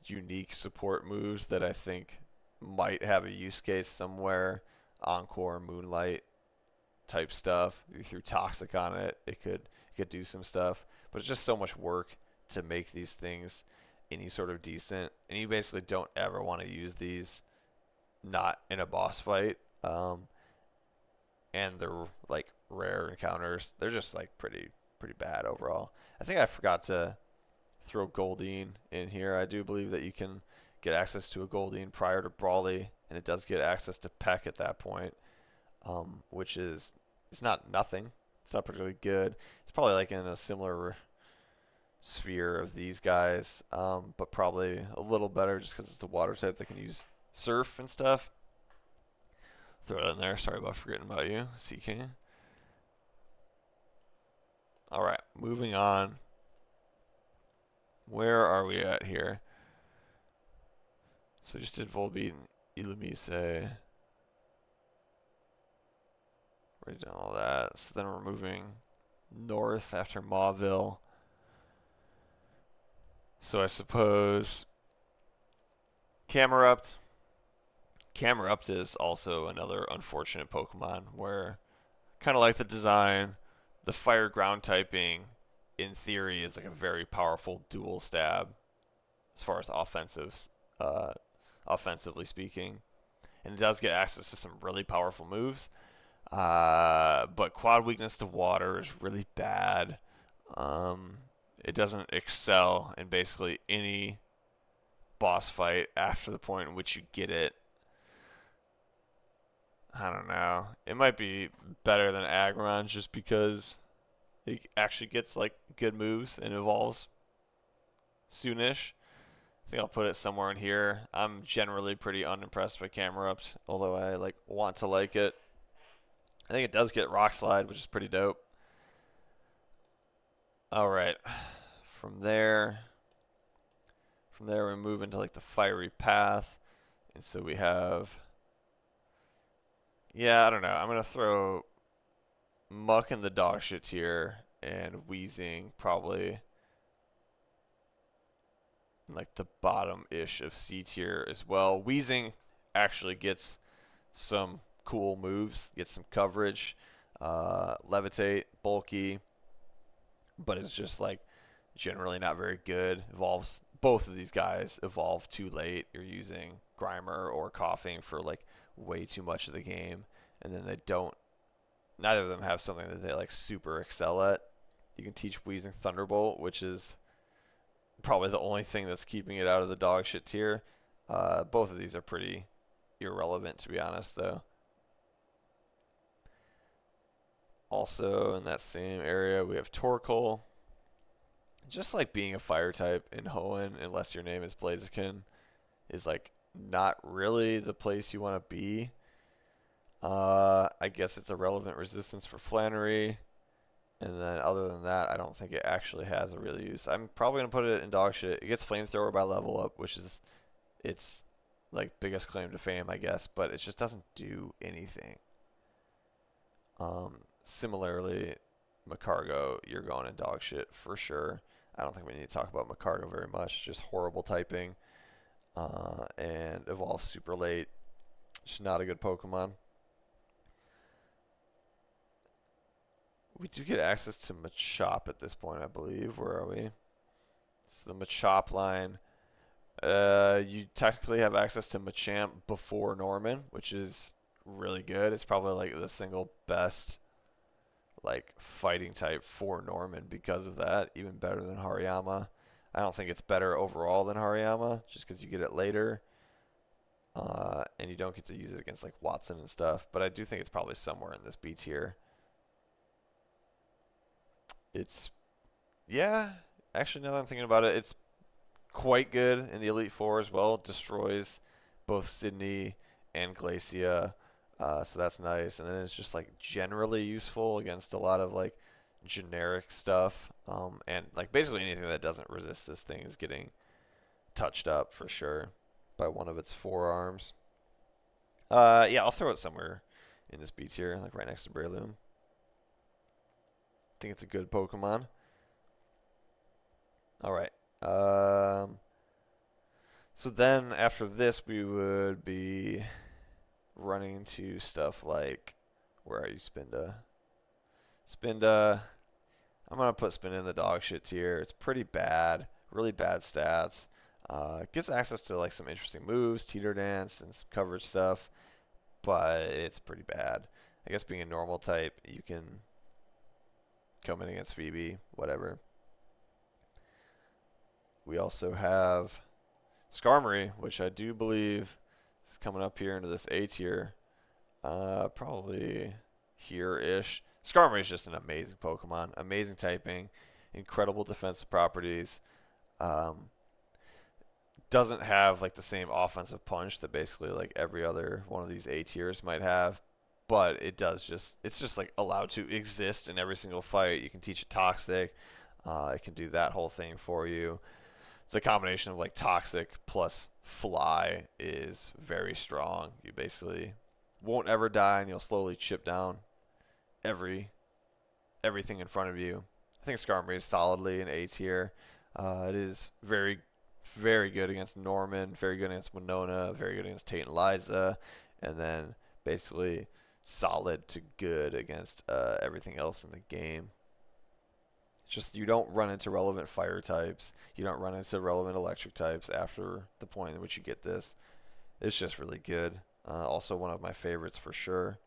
unique support moves that I think might have a use case somewhere. Encore, Moonlight type stuff. If you threw Toxic on it, it could do some stuff. But it's just so much work to make these things any sort of decent, and you basically don't ever want to use these not in a boss fight. And they're like rare encounters. They're just like pretty bad overall. I think I forgot to throw Goldeen in here. I do believe that you can get access to a Goldeen prior to Brawly, and it does get access to Peck at that point, which is, it's not nothing. It's not particularly good. It's probably like in a similar sphere of these guys, but probably a little better just because it's a water type that can use Surf and stuff. Throw it in there. Sorry about forgetting about you, CK. Alright, moving on. Where are we at here? So just did Volbeat and Illumise. Already done all that. So then we're moving north after Mauville. So I suppose Camerupt. Camerupt is also another unfortunate Pokemon where, kind of like the design, the fire ground typing in theory is like a very powerful dual stab as far as offensively speaking, and it does get access to some really powerful moves. But quad weakness to water is really bad. It doesn't excel in basically any boss fight after the point in which you get it. I don't know. It might be better than Aggron just because it actually gets like good moves and evolves soonish. I think I'll put it somewhere in here. I'm generally pretty unimpressed by Camerupt, although I want to like it. I think it does get Rock Slide, which is pretty dope. All right. From there we move into like the Fiery Path. And so we have, yeah, I don't know. I'm going to throw Muck in the dog shit tier and Wheezing probably like the bottom-ish of C tier as well. Wheezing actually gets some cool moves, gets some coverage, Levitate, bulky, but it's just like generally not very good. Evolves, both of these guys evolve too late. You're using Grimer or Coughing for like way too much of the game, and then neither of them have something that they like super excel at. You can teach Wheezing Thunderbolt, which is probably the only thing that's keeping it out of the dog shit tier. Both of these are pretty irrelevant, to be honest, though. Also, in that same area, we have Torkoal. Just like being a fire type in Hoenn, unless your name is Blaziken, is like not really the place you want to be. I guess it's a relevant resistance for Flannery. And then other than that, I don't think it actually has a real use. I'm probably going to put it in dog shit. It gets Flamethrower by level up, which is its like biggest claim to fame, I guess, but it just doesn't do anything. Similarly, Magcargo, you're going in dog shit for sure. I don't think we need to talk about Magcargo very much. Just horrible typing. And evolves super late. Just not a good Pokemon. We do get access to Machop at this point, I believe. Where are we? It's the Machop line. You technically have access to Machamp before Norman, which is really good. It's probably like the single best like fighting type for Norman because of that. Even better than Hariyama. I don't think it's better overall than Hariyama just because you get it later. And you don't get to use it against like Watson and stuff. But I do think it's probably somewhere in this B tier. It's, yeah, actually now that I'm thinking about it, it's quite good in the Elite Four as well. It destroys both Sydney and Glacia. So that's nice. And then it's just like generally useful against a lot of like generic stuff. And like basically anything that doesn't resist this thing is getting touched up for sure by one of its forearms. Yeah, I'll throw it somewhere in this B tier, like right next to Breloom. I think it's a good Pokemon. All right. So then after this, we would be running into stuff like, where are you, Spinda? Spinda, I'm going to put Spinda in the dog shit tier. It's pretty bad, really bad stats. Gets access to like some interesting moves, Teeter Dance, and some coverage stuff, but it's pretty bad. I guess being a normal type, you can come in against Phoebe, whatever. We also have Skarmory, which I do believe is coming up here into this A tier. Probably here-ish. Skarmory is just an amazing Pokemon. Amazing typing. Incredible defensive properties. Doesn't have like the same offensive punch that basically like every other one of these A tiers might have. But it does just, it's just like allowed to exist in every single fight. You can teach it Toxic. It can do that whole thing for you. The combination of like Toxic plus Fly is very strong. You basically won't ever die, and you'll slowly chip down everything in front of you. I think Skarmory is solidly an A tier. It is very, very good against Norman, very good against Winona, very good against Tate and Liza, and then basically solid to good against everything else in the game. It's just you don't run into relevant fire types. You don't run into relevant electric types after the point in which you get this. It's just really good. Also one of my favorites for sure.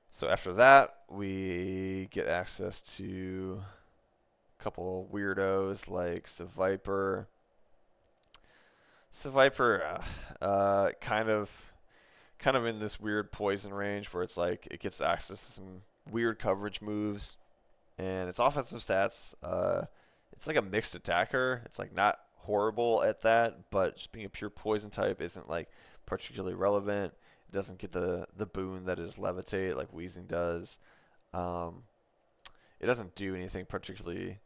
So after that, we get access to a couple weirdos like Seviper. Seviper, kind of in this weird poison range where it's like it gets access to some weird coverage moves, and its offensive stats. It's like a mixed attacker. It's like not horrible at that, but just being a pure poison type isn't like particularly relevant. It doesn't get the boon that is levitate like Weezing does. Um, it doesn't do anything particularly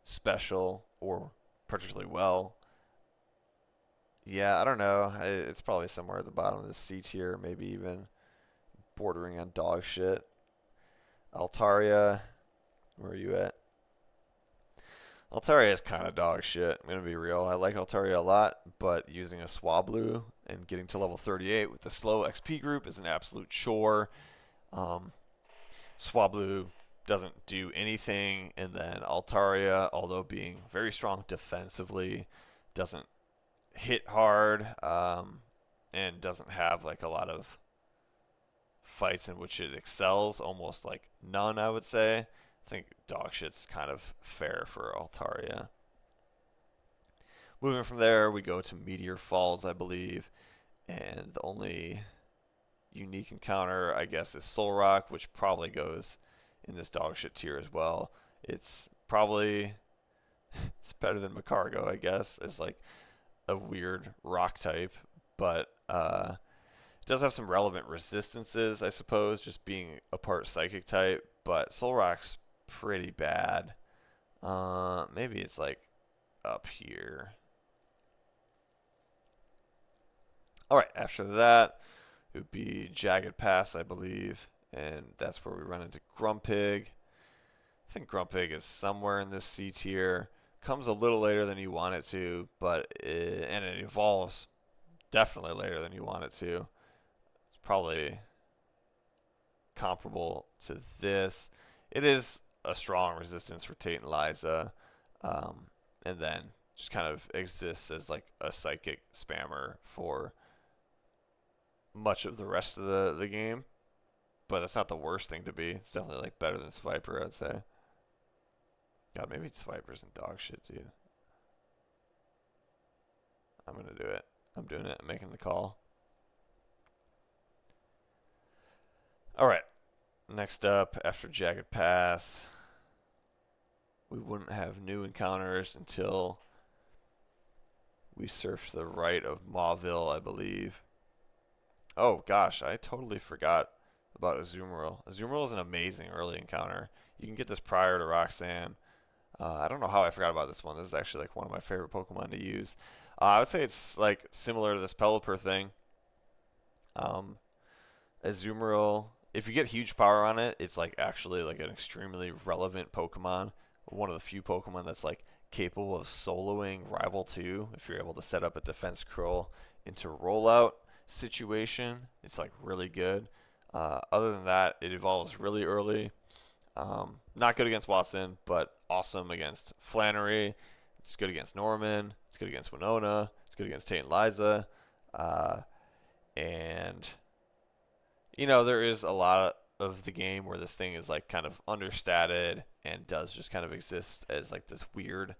special or particularly well. Yeah, I don't know. It's probably somewhere at the bottom of the C tier, maybe even bordering on dog shit. Altaria, where are you at? Altaria is kind of dog shit. I'm going to be real. I like Altaria a lot, but using a Swablu and getting to level 38 with the slow XP group is an absolute chore. Swablu doesn't do anything, and then Altaria, although being very strong defensively, doesn't hit hard, and doesn't have like a lot of fights in which it excels, almost like none, I would say. I think dog shit's kind of fair for Altaria. Moving from there, we go to Meteor Falls, I believe, and the only unique encounter, I guess, is Solrock, which probably goes in this dog shit tier as well. It's probably it's better than Macargo, I guess. It's like a weird rock type, but it does have some relevant resistances, I suppose, just being a part psychic type. But Solrock's pretty bad. Maybe it's like up here. All right, after that, it would be Jagged Pass, I believe, and that's where we run into Grumpig. I think Grumpig is somewhere in this C tier. Comes a little later than you want it to, and it evolves definitely later than you want it to. It's probably comparable to this. It is a strong resistance for Tate and Liza, and then just kind of exists as like a psychic spammer for much of the rest of the game. But that's not the worst thing to be. It's definitely like better than Swiper, I'd say. God, maybe Swiper's in dog shit, dude. I'm gonna do it. I'm doing it. I'm making the call. Alright. Next up, after Jagged Pass, we wouldn't have new encounters until we surf to the right of Mauville, I believe. Oh, gosh, I totally forgot about Azumarill. Azumarill is an amazing early encounter. You can get this prior to Roxanne. I don't know how I forgot about this one. This is actually like one of my favorite Pokemon to use. I would say it's like similar to this Pelipper thing. Azumarill, if you get huge power on it, it's like actually like an extremely relevant Pokemon. One of the few Pokemon that's like capable of soloing Rival 2 if you're able to set up a defense curl into rollout situation. It's like really good. Other than that, it evolves really early. Not good against Watson, but awesome against Flannery. It's good against Norman. It's good against Winona. It's good against Tate and Liza. And, you know, there is a lot of the game where this thing is like kind of understated and does just kind of exist as like this weird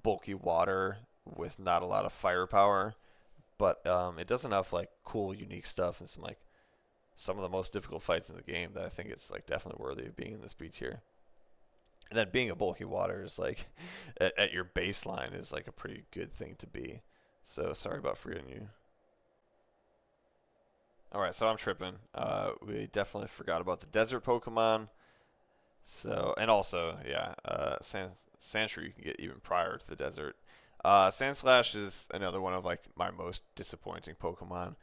bulky water with not a lot of firepower. But it does enough like cool, unique stuff and some of the most difficult fights in the game that I think it's like definitely worthy of being in this B tier. And then being a bulky water is like at your baseline is like a pretty good thing to be. So sorry about forgetting you. All right, so I'm tripping. We definitely forgot about the desert Pokemon. So and also yeah, Sandshrew you can get even prior to the desert. Sandslash is another one of like my most disappointing Pokemon.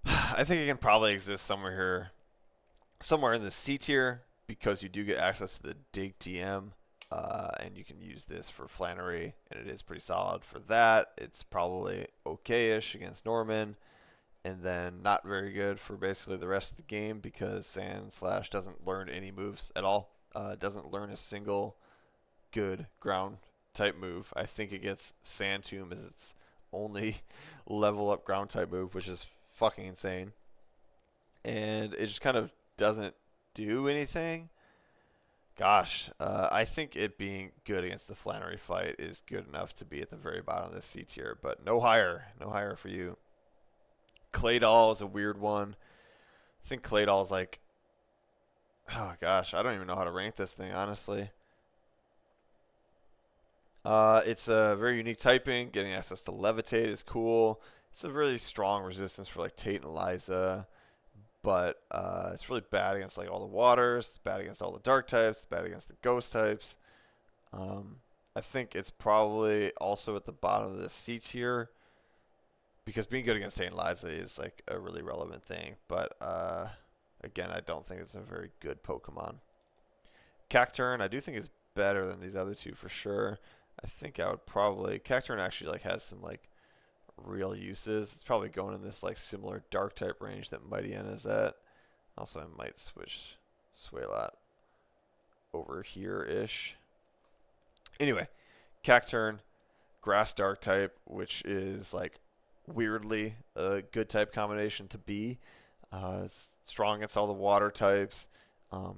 I think it can probably exist somewhere here, somewhere in the C tier because you do get access to the Dig TM, and you can use this for Flannery, and it is pretty solid for that. It's probably okay-ish against Norman, and then not very good for basically the rest of the game because Sandslash doesn't learn any moves at all. Doesn't learn a single good ground type move. I think it gets Sand Tomb as its only level up ground type move, which is fucking insane. And it just kind of doesn't do anything. Gosh, I think it being good against the Flannery fight is good enough to be at the very bottom of this C tier, but no higher. No higher for you. Claydol is a weird one. I think Claydol is like, oh gosh, I don't even know how to rank this thing, honestly. It's a very unique typing. Getting access to Levitate is cool. It's a really strong resistance for like Tate and Liza, but it's really bad against like all the waters. It's bad against all the dark types. It's bad against the ghost types. I think it's probably also at the bottom of the C tier because being good against Tate and Liza is like a really relevant thing. But again, I don't think it's a very good Pokemon. Cacturne, I do think is better than these other two for sure. I think I would probably Cacturne actually like has some like real uses. It's probably going in this like similar dark type range that Mightyena is at. Also, I might switch Swaylat over here ish. Anyway, Cacturne, grass dark type, which is like weirdly a good type combination to be. It's strong against all the water types.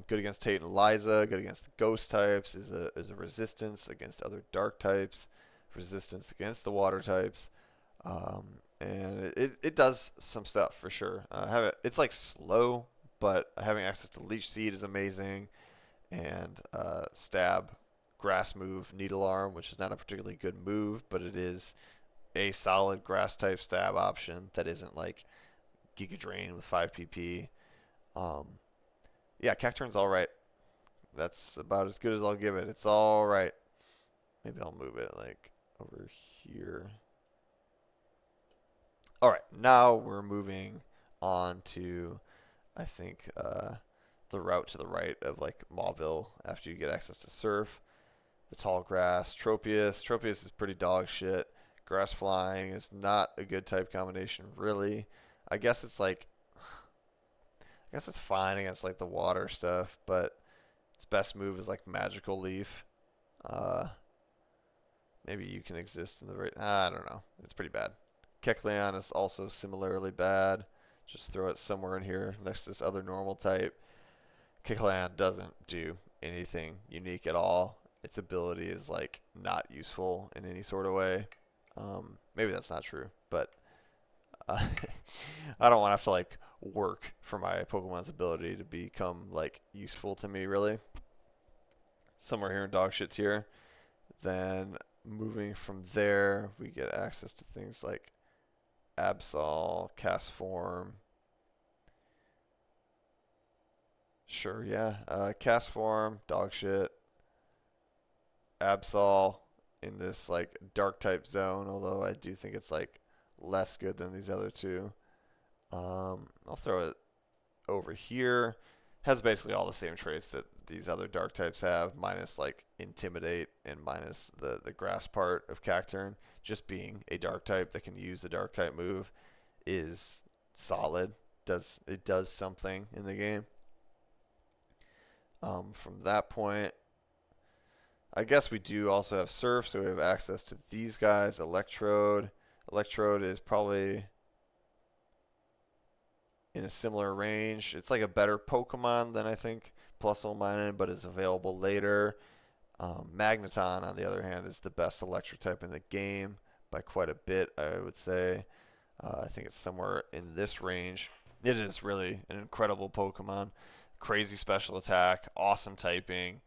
Good against Tate and Liza, good against the ghost types, is a resistance against other dark types, resistance against the water types, and it does some stuff for sure. It's like slow, but having access to Leech Seed is amazing, and Stab, Grass move, Needle Arm, which is not a particularly good move, but it is a solid grass type stab option that isn't like Giga Drain with 5 PP. Yeah, Cacturne's alright. That's about as good as I'll give it. It's alright. Maybe I'll move it like over here. Alright, now we're moving on to, I think, the route to the right of like Mauville after you get access to Surf. The Tall Grass, Tropius. Tropius is pretty dog shit. Grass Flying is not a good type combination, really. I guess it's like I guess it's fine against like the water stuff, but its best move is like Magical Leaf. Maybe you can exist in the right. I don't know. It's pretty bad. Kecleon is also similarly bad. Just throw it somewhere in here next to this other normal type. Kecleon doesn't do anything unique at all. Its ability is like not useful in any sort of way. Maybe that's not true, but I don't want to have to like work for my Pokemon's ability to become like useful to me, really. Somewhere here in dog shit tier. Then moving from there, we get access to things like Absol, Castform. Sure, yeah. Castform, dog shit. Absol in this like dark type zone, although I do think it's like less good than these other two. I'll throw it over here. Has basically all the same traits that these other dark types have, minus like Intimidate and minus the grass part of Cacturne. Just being a dark type that can use a dark type move is solid. It does something in the game. From that point, I guess we do also have Surf, so we have access to these guys. Electrode. Electrode is probably in a similar range. It's like a better Pokemon than I think Plusle, but is available later. Magneton, on the other hand, is the best electric type in the game by quite a bit, I would say. I think it's somewhere in this range. It is really an incredible Pokemon. Crazy special attack, awesome typing.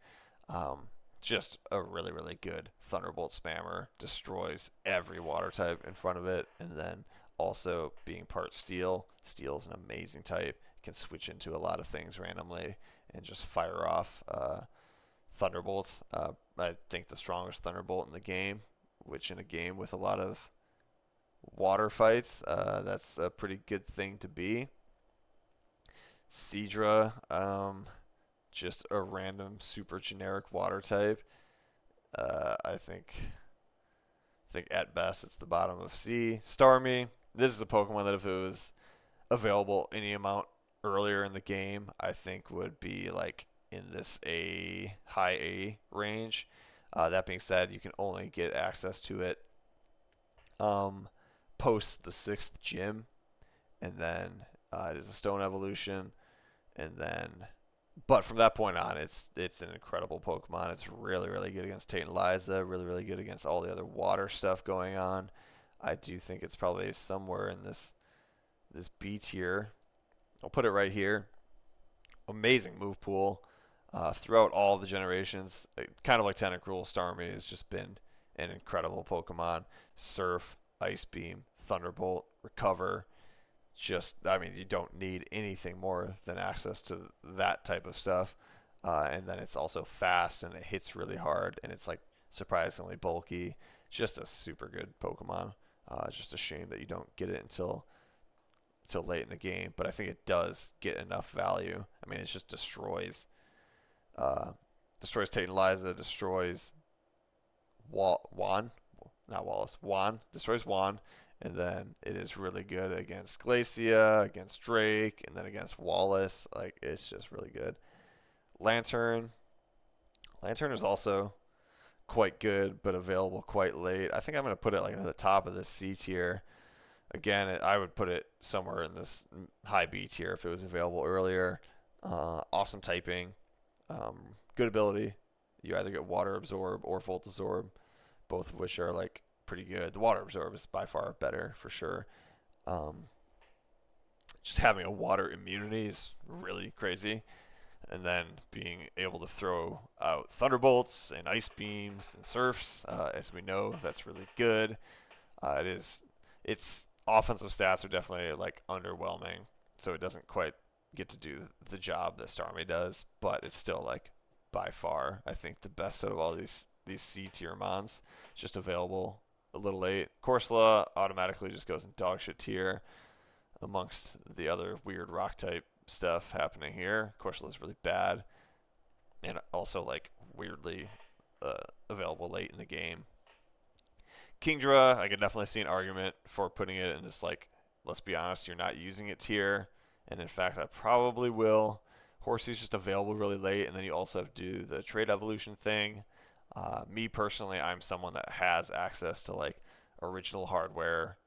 Just a really, really good Thunderbolt spammer. Destroys every water type in front of it, and then also being part Steel. Steel is an amazing type. It can switch into a lot of things randomly and just fire off Thunderbolts. I think the strongest Thunderbolt in the game, which in a game with a lot of water fights, that's a pretty good thing to be. Seadra, just a random super generic water type. I think at best it's the bottom of C. Starmie, this is a Pokemon that if it was available any amount earlier in the game, I think would be like in this high A range. That being said, you can only get access to it um, post the 6th gym, and then it is a stone evolution, and then but from that point on, it's an incredible Pokemon. It's really, really good against Tate and Liza, really, really good against all the other water stuff going on. I do think it's probably somewhere in this B tier. I'll put it right here. Amazing move pool throughout all the generations. Kind of like Tentacruel, Starmie has just been an incredible Pokemon. Surf, Ice Beam, Thunderbolt, Recover. I mean, you don't need anything more than access to that type of stuff. And then it's also fast and it hits really hard and it's like surprisingly bulky. Just a super good Pokemon. It's just a shame that you don't get it until late in the game, but I think it does get enough value. I mean, it just destroys Tate and Liza, destroys Juan, not Wallace, Juan, destroys Juan, and then it is really good against Glacia, against Drake, and then against Wallace. Like, it's just really good. Lantern is also quite good, but available quite late. I think I'm going to put it like at the top of this C tier. Again, I would put it somewhere in this high B tier if it was available earlier. Awesome typing. Good ability. You either get Water Absorb or Volt Absorb, both of which are like pretty good. The Water Absorb is by far better for sure. Just having a water immunity is really crazy. And then being able to throw out Thunderbolts and Ice Beams and Surfs, as we know, that's really good. Its offensive stats are definitely like underwhelming, so it doesn't quite get to do the job that Starmie does, but it's still like by far I think the best out of all these C tier mons. It's just available a little late. Corsola automatically just goes in dog shit tier amongst the other weird rock type stuff happening here. Corsola is really bad and also like weirdly available late in the game. Kingdra, I could definitely see an argument for putting it in this, like, let's be honest, you're not using it tier. And in fact, I probably will. Horsey's just available really late, and then you also have to do the trade evolution thing. Me personally, I'm someone that has access to like original hardware,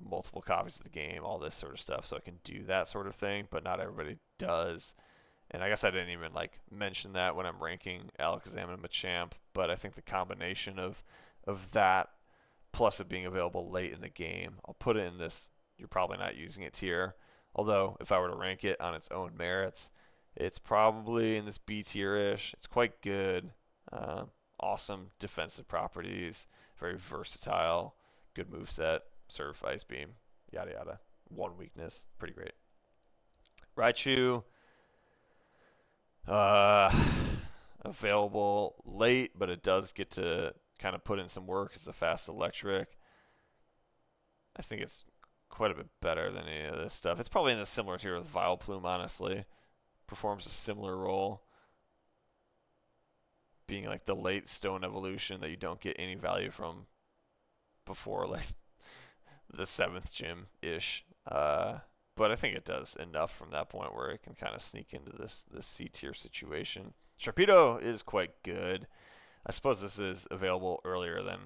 multiple copies of the game, all this sort of stuff, so I can do that sort of thing, but not everybody does. And I guess I didn't even like mention that when I'm ranking Alakazam and Machamp, but I think the combination of that plus it being available late in the game, I'll put it in this you're probably not using it tier. Although if I were to rank it on its own merits, it's probably in this B tier-ish. It's quite good. Awesome defensive properties, very versatile, good moveset, Surf, Ice Beam, yada yada. One weakness, pretty great. Raichu, available late, but it does get to kind of put in some work as a fast electric. I think it's quite a bit better than any of this stuff. It's probably in the similar tier with Vileplume, honestly. Performs a similar role. Being like the late stone evolution that you don't get any value from before like the 7th gym-ish. But I think it does enough from that point where it can kind of sneak into this C tier situation. Sharpedo is quite good. I suppose this is available earlier than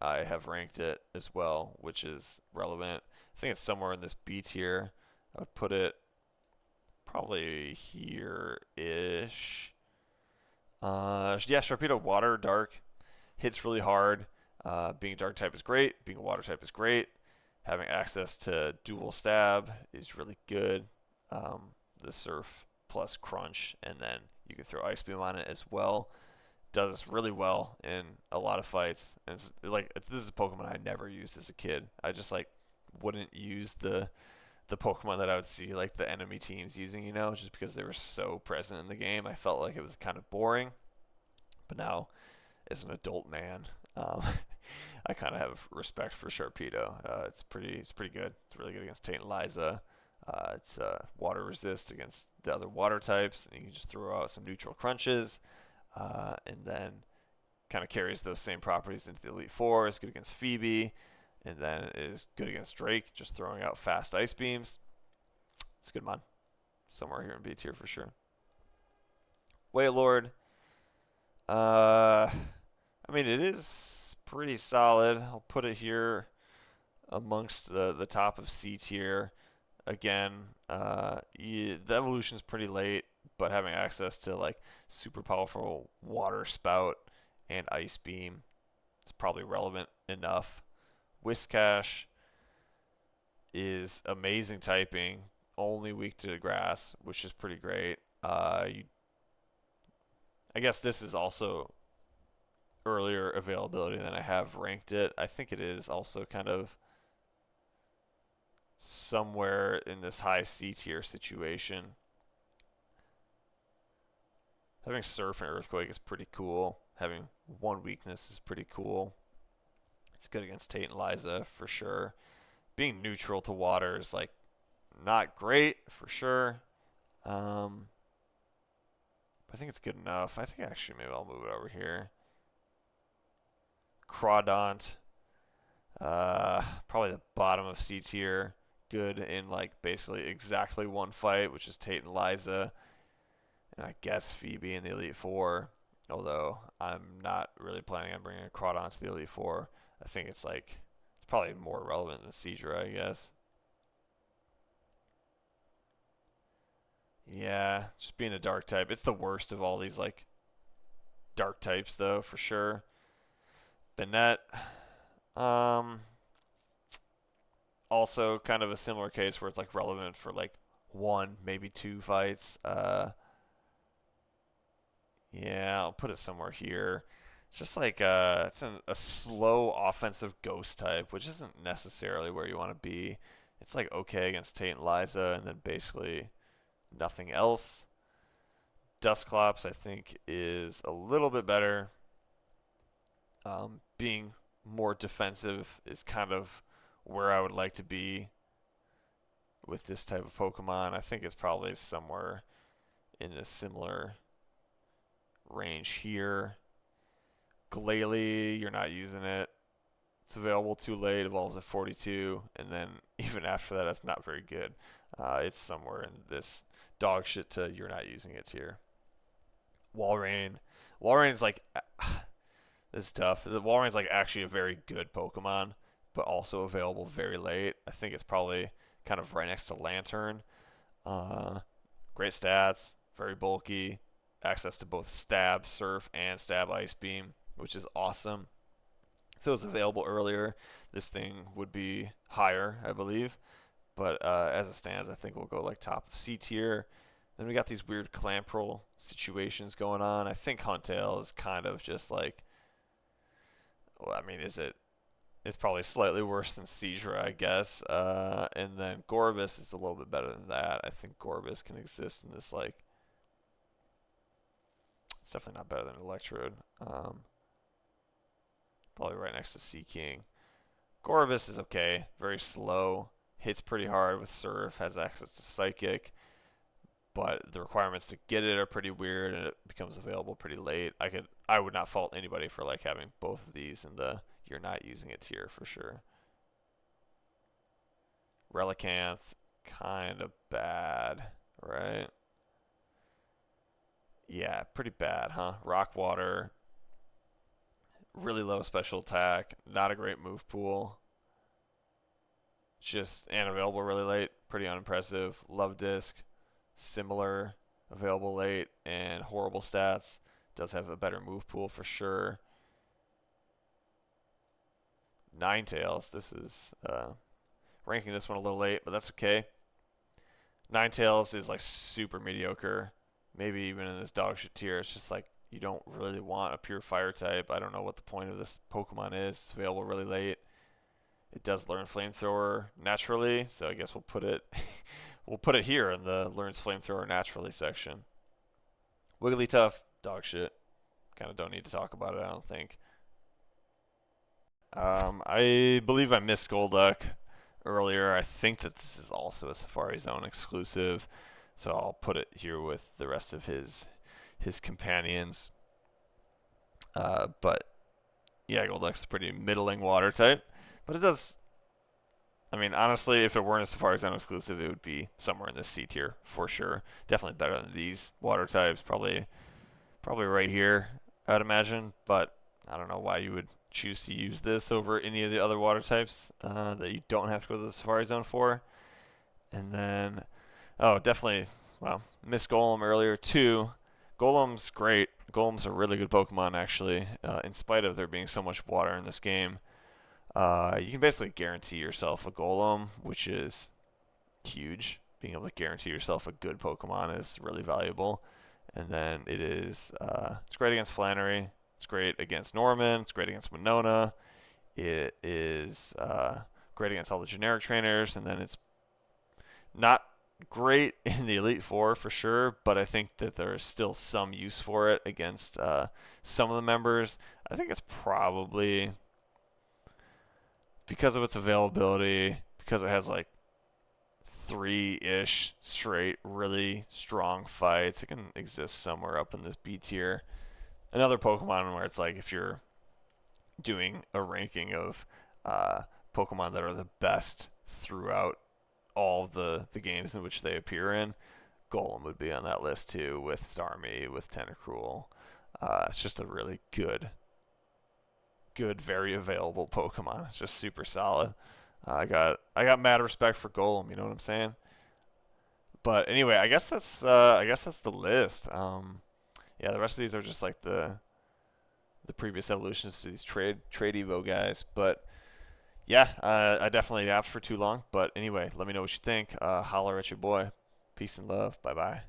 I have ranked it as well, which is relevant. I think it's somewhere in this B tier. I would put it probably here-ish. Yeah, Sharpedo Water Dark hits really hard. Being a Dark type is great. Being a Water type is great. Having access to Dual Stab is really good. The Surf plus Crunch, and then you can throw Ice Beam on it as well. Does really well in a lot of fights. And it's like this is a Pokemon I never used as a kid. I just like wouldn't use the Pokemon that I would see like the enemy teams using, you know, just because they were so present in the game. I felt like it was kind of boring. But now, as an adult man, I kind of have respect for Sharpedo. It's pretty good. It's really good against Tate and Liza. It's water resist against the other water types, and you can just throw out some neutral crunches, and then kind of carries those same properties into the Elite Four. It's good against Phoebe, and then it is good against Drake, just throwing out fast ice beams. It's a good mod. Somewhere here in B tier for sure. Wailord. I mean, it is pretty solid. I'll put it here amongst the top of C tier. Again, the evolution is pretty late, but having access to like super powerful water spout and ice beam, it's probably relevant enough. Whiscash is amazing typing, only weak to grass, which is pretty great. I guess this is also earlier availability than I have ranked it. I think it is also kind of somewhere in this high C tier situation. Having Surf and Earthquake is pretty cool. Having one weakness is pretty cool. It's good against Tate and Liza for sure. Being neutral to water is like not great for sure. But I think it's good enough. I think actually maybe I'll move it over here. Crawdont. Probably the bottom of C tier. Good in like basically exactly one fight, which is Tate and Liza. And I guess Phoebe in the Elite Four. Although I'm not really planning on bringing a Crawdon to the Elite Four. I think it's probably more relevant than Seadra, I guess. Yeah, just being a dark type. It's the worst of all these like dark types though, for sure. Banette. Also kind of a similar case where it's like relevant for like one, maybe two fights. Yeah, I'll put it somewhere here. It's just like it's a slow offensive ghost type, which isn't necessarily where you want to be. It's like okay against Tate and Liza, and then basically nothing else. Dusclops, I think, is a little bit better. Being more defensive is kind of where I would like to be with this type of Pokemon. I think it's probably somewhere in a similar range here. Glalie, you're not using it. It's available too late, evolves at 42, and then even after that, that's not very good. It's somewhere in this dog shit to you're not using it tier. Walrein. Walrein's like, this is tough. The Walrein's like actually a very good Pokemon, but also available very late. I think it's probably kind of right next to Lantern. Great stats, very bulky, access to both Stab, Surf, and Stab Ice Beam, which is awesome. If it was available earlier, this thing would be higher, I believe. But as it stands, I think we'll go like top of C tier. Then we got these weird Clamperl situations going on. I think Huntail is kind of just like, well, I mean, it's probably slightly worse than Seadra, I guess. And then Gorbis is a little bit better than that. I think Gorbis can exist in this like, it's definitely not better than Electrode. Probably right next to Seaking. Gorbis is okay, very slow, hits pretty hard with Surf, has access to Psychic, but the requirements to get it are pretty weird, and it becomes available pretty late. I would not fault anybody for like having both of these in the you're not using it tier for sure. Relicanth, kind of bad, right? Yeah, pretty bad, huh? Rockwater, really low special attack, not a great move pool. Just and available really late, pretty unimpressive. Love Disc, similar, available late, and horrible stats. Does have a better move pool for sure. Ninetales, this is ranking this one a little late, but that's okay. Ninetales is like super mediocre, maybe even in this dog shit tier. It's just like you don't really want a pure fire type. I don't know what the point of this Pokemon is. It's available really late. It does learn Flamethrower naturally, so I guess we'll put it here in the learns Flamethrower naturally section. Wigglytuff, dog shit. Kind of don't need to talk about it, I don't think. I believe I missed Golduck earlier. I think that this is also a Safari Zone exclusive, so I'll put it here with the rest of his companions. But yeah, Golduck's a pretty middling water type, but it does I mean, honestly, if it weren't a Safari Zone exclusive, it would be somewhere in the C tier for sure. Definitely better than these water types. Probably right here, I'd imagine. But I don't know why you would choose to use this over any of the other water types that you don't have to go to the Safari Zone for. And then, oh, definitely, well, missed Golem earlier too. Golem's great. Golem's a really good Pokemon, actually, in spite of there being so much water in this game. You can basically guarantee yourself a Golem, which is huge. Being able to guarantee yourself a good Pokemon is really valuable. And then it's great against Flannery. It's great against Norman. It's great against Winona. It is great against all the generic trainers. And then it's not great in the Elite Four for sure, but I think that there is still some use for it against some of the members. I think it's probably because of its availability, because it has like 3-ish straight really strong fights. It can exist somewhere up in this B tier. Another Pokemon where it's like if you're doing a ranking of Pokemon that are the best throughout all the games in which they appear in, Golem would be on that list too, with Starmie, with Tentacruel. It's just a really good, very available Pokemon. It's just super solid. I got mad respect for Golem. You know what I'm saying? But anyway, I guess that's the list. Yeah, the rest of these are just like the previous evolutions to these trade Evo guys. But yeah, I definitely yapped for too long. But anyway, let me know what you think. Holler at your boy. Peace and love. Bye bye.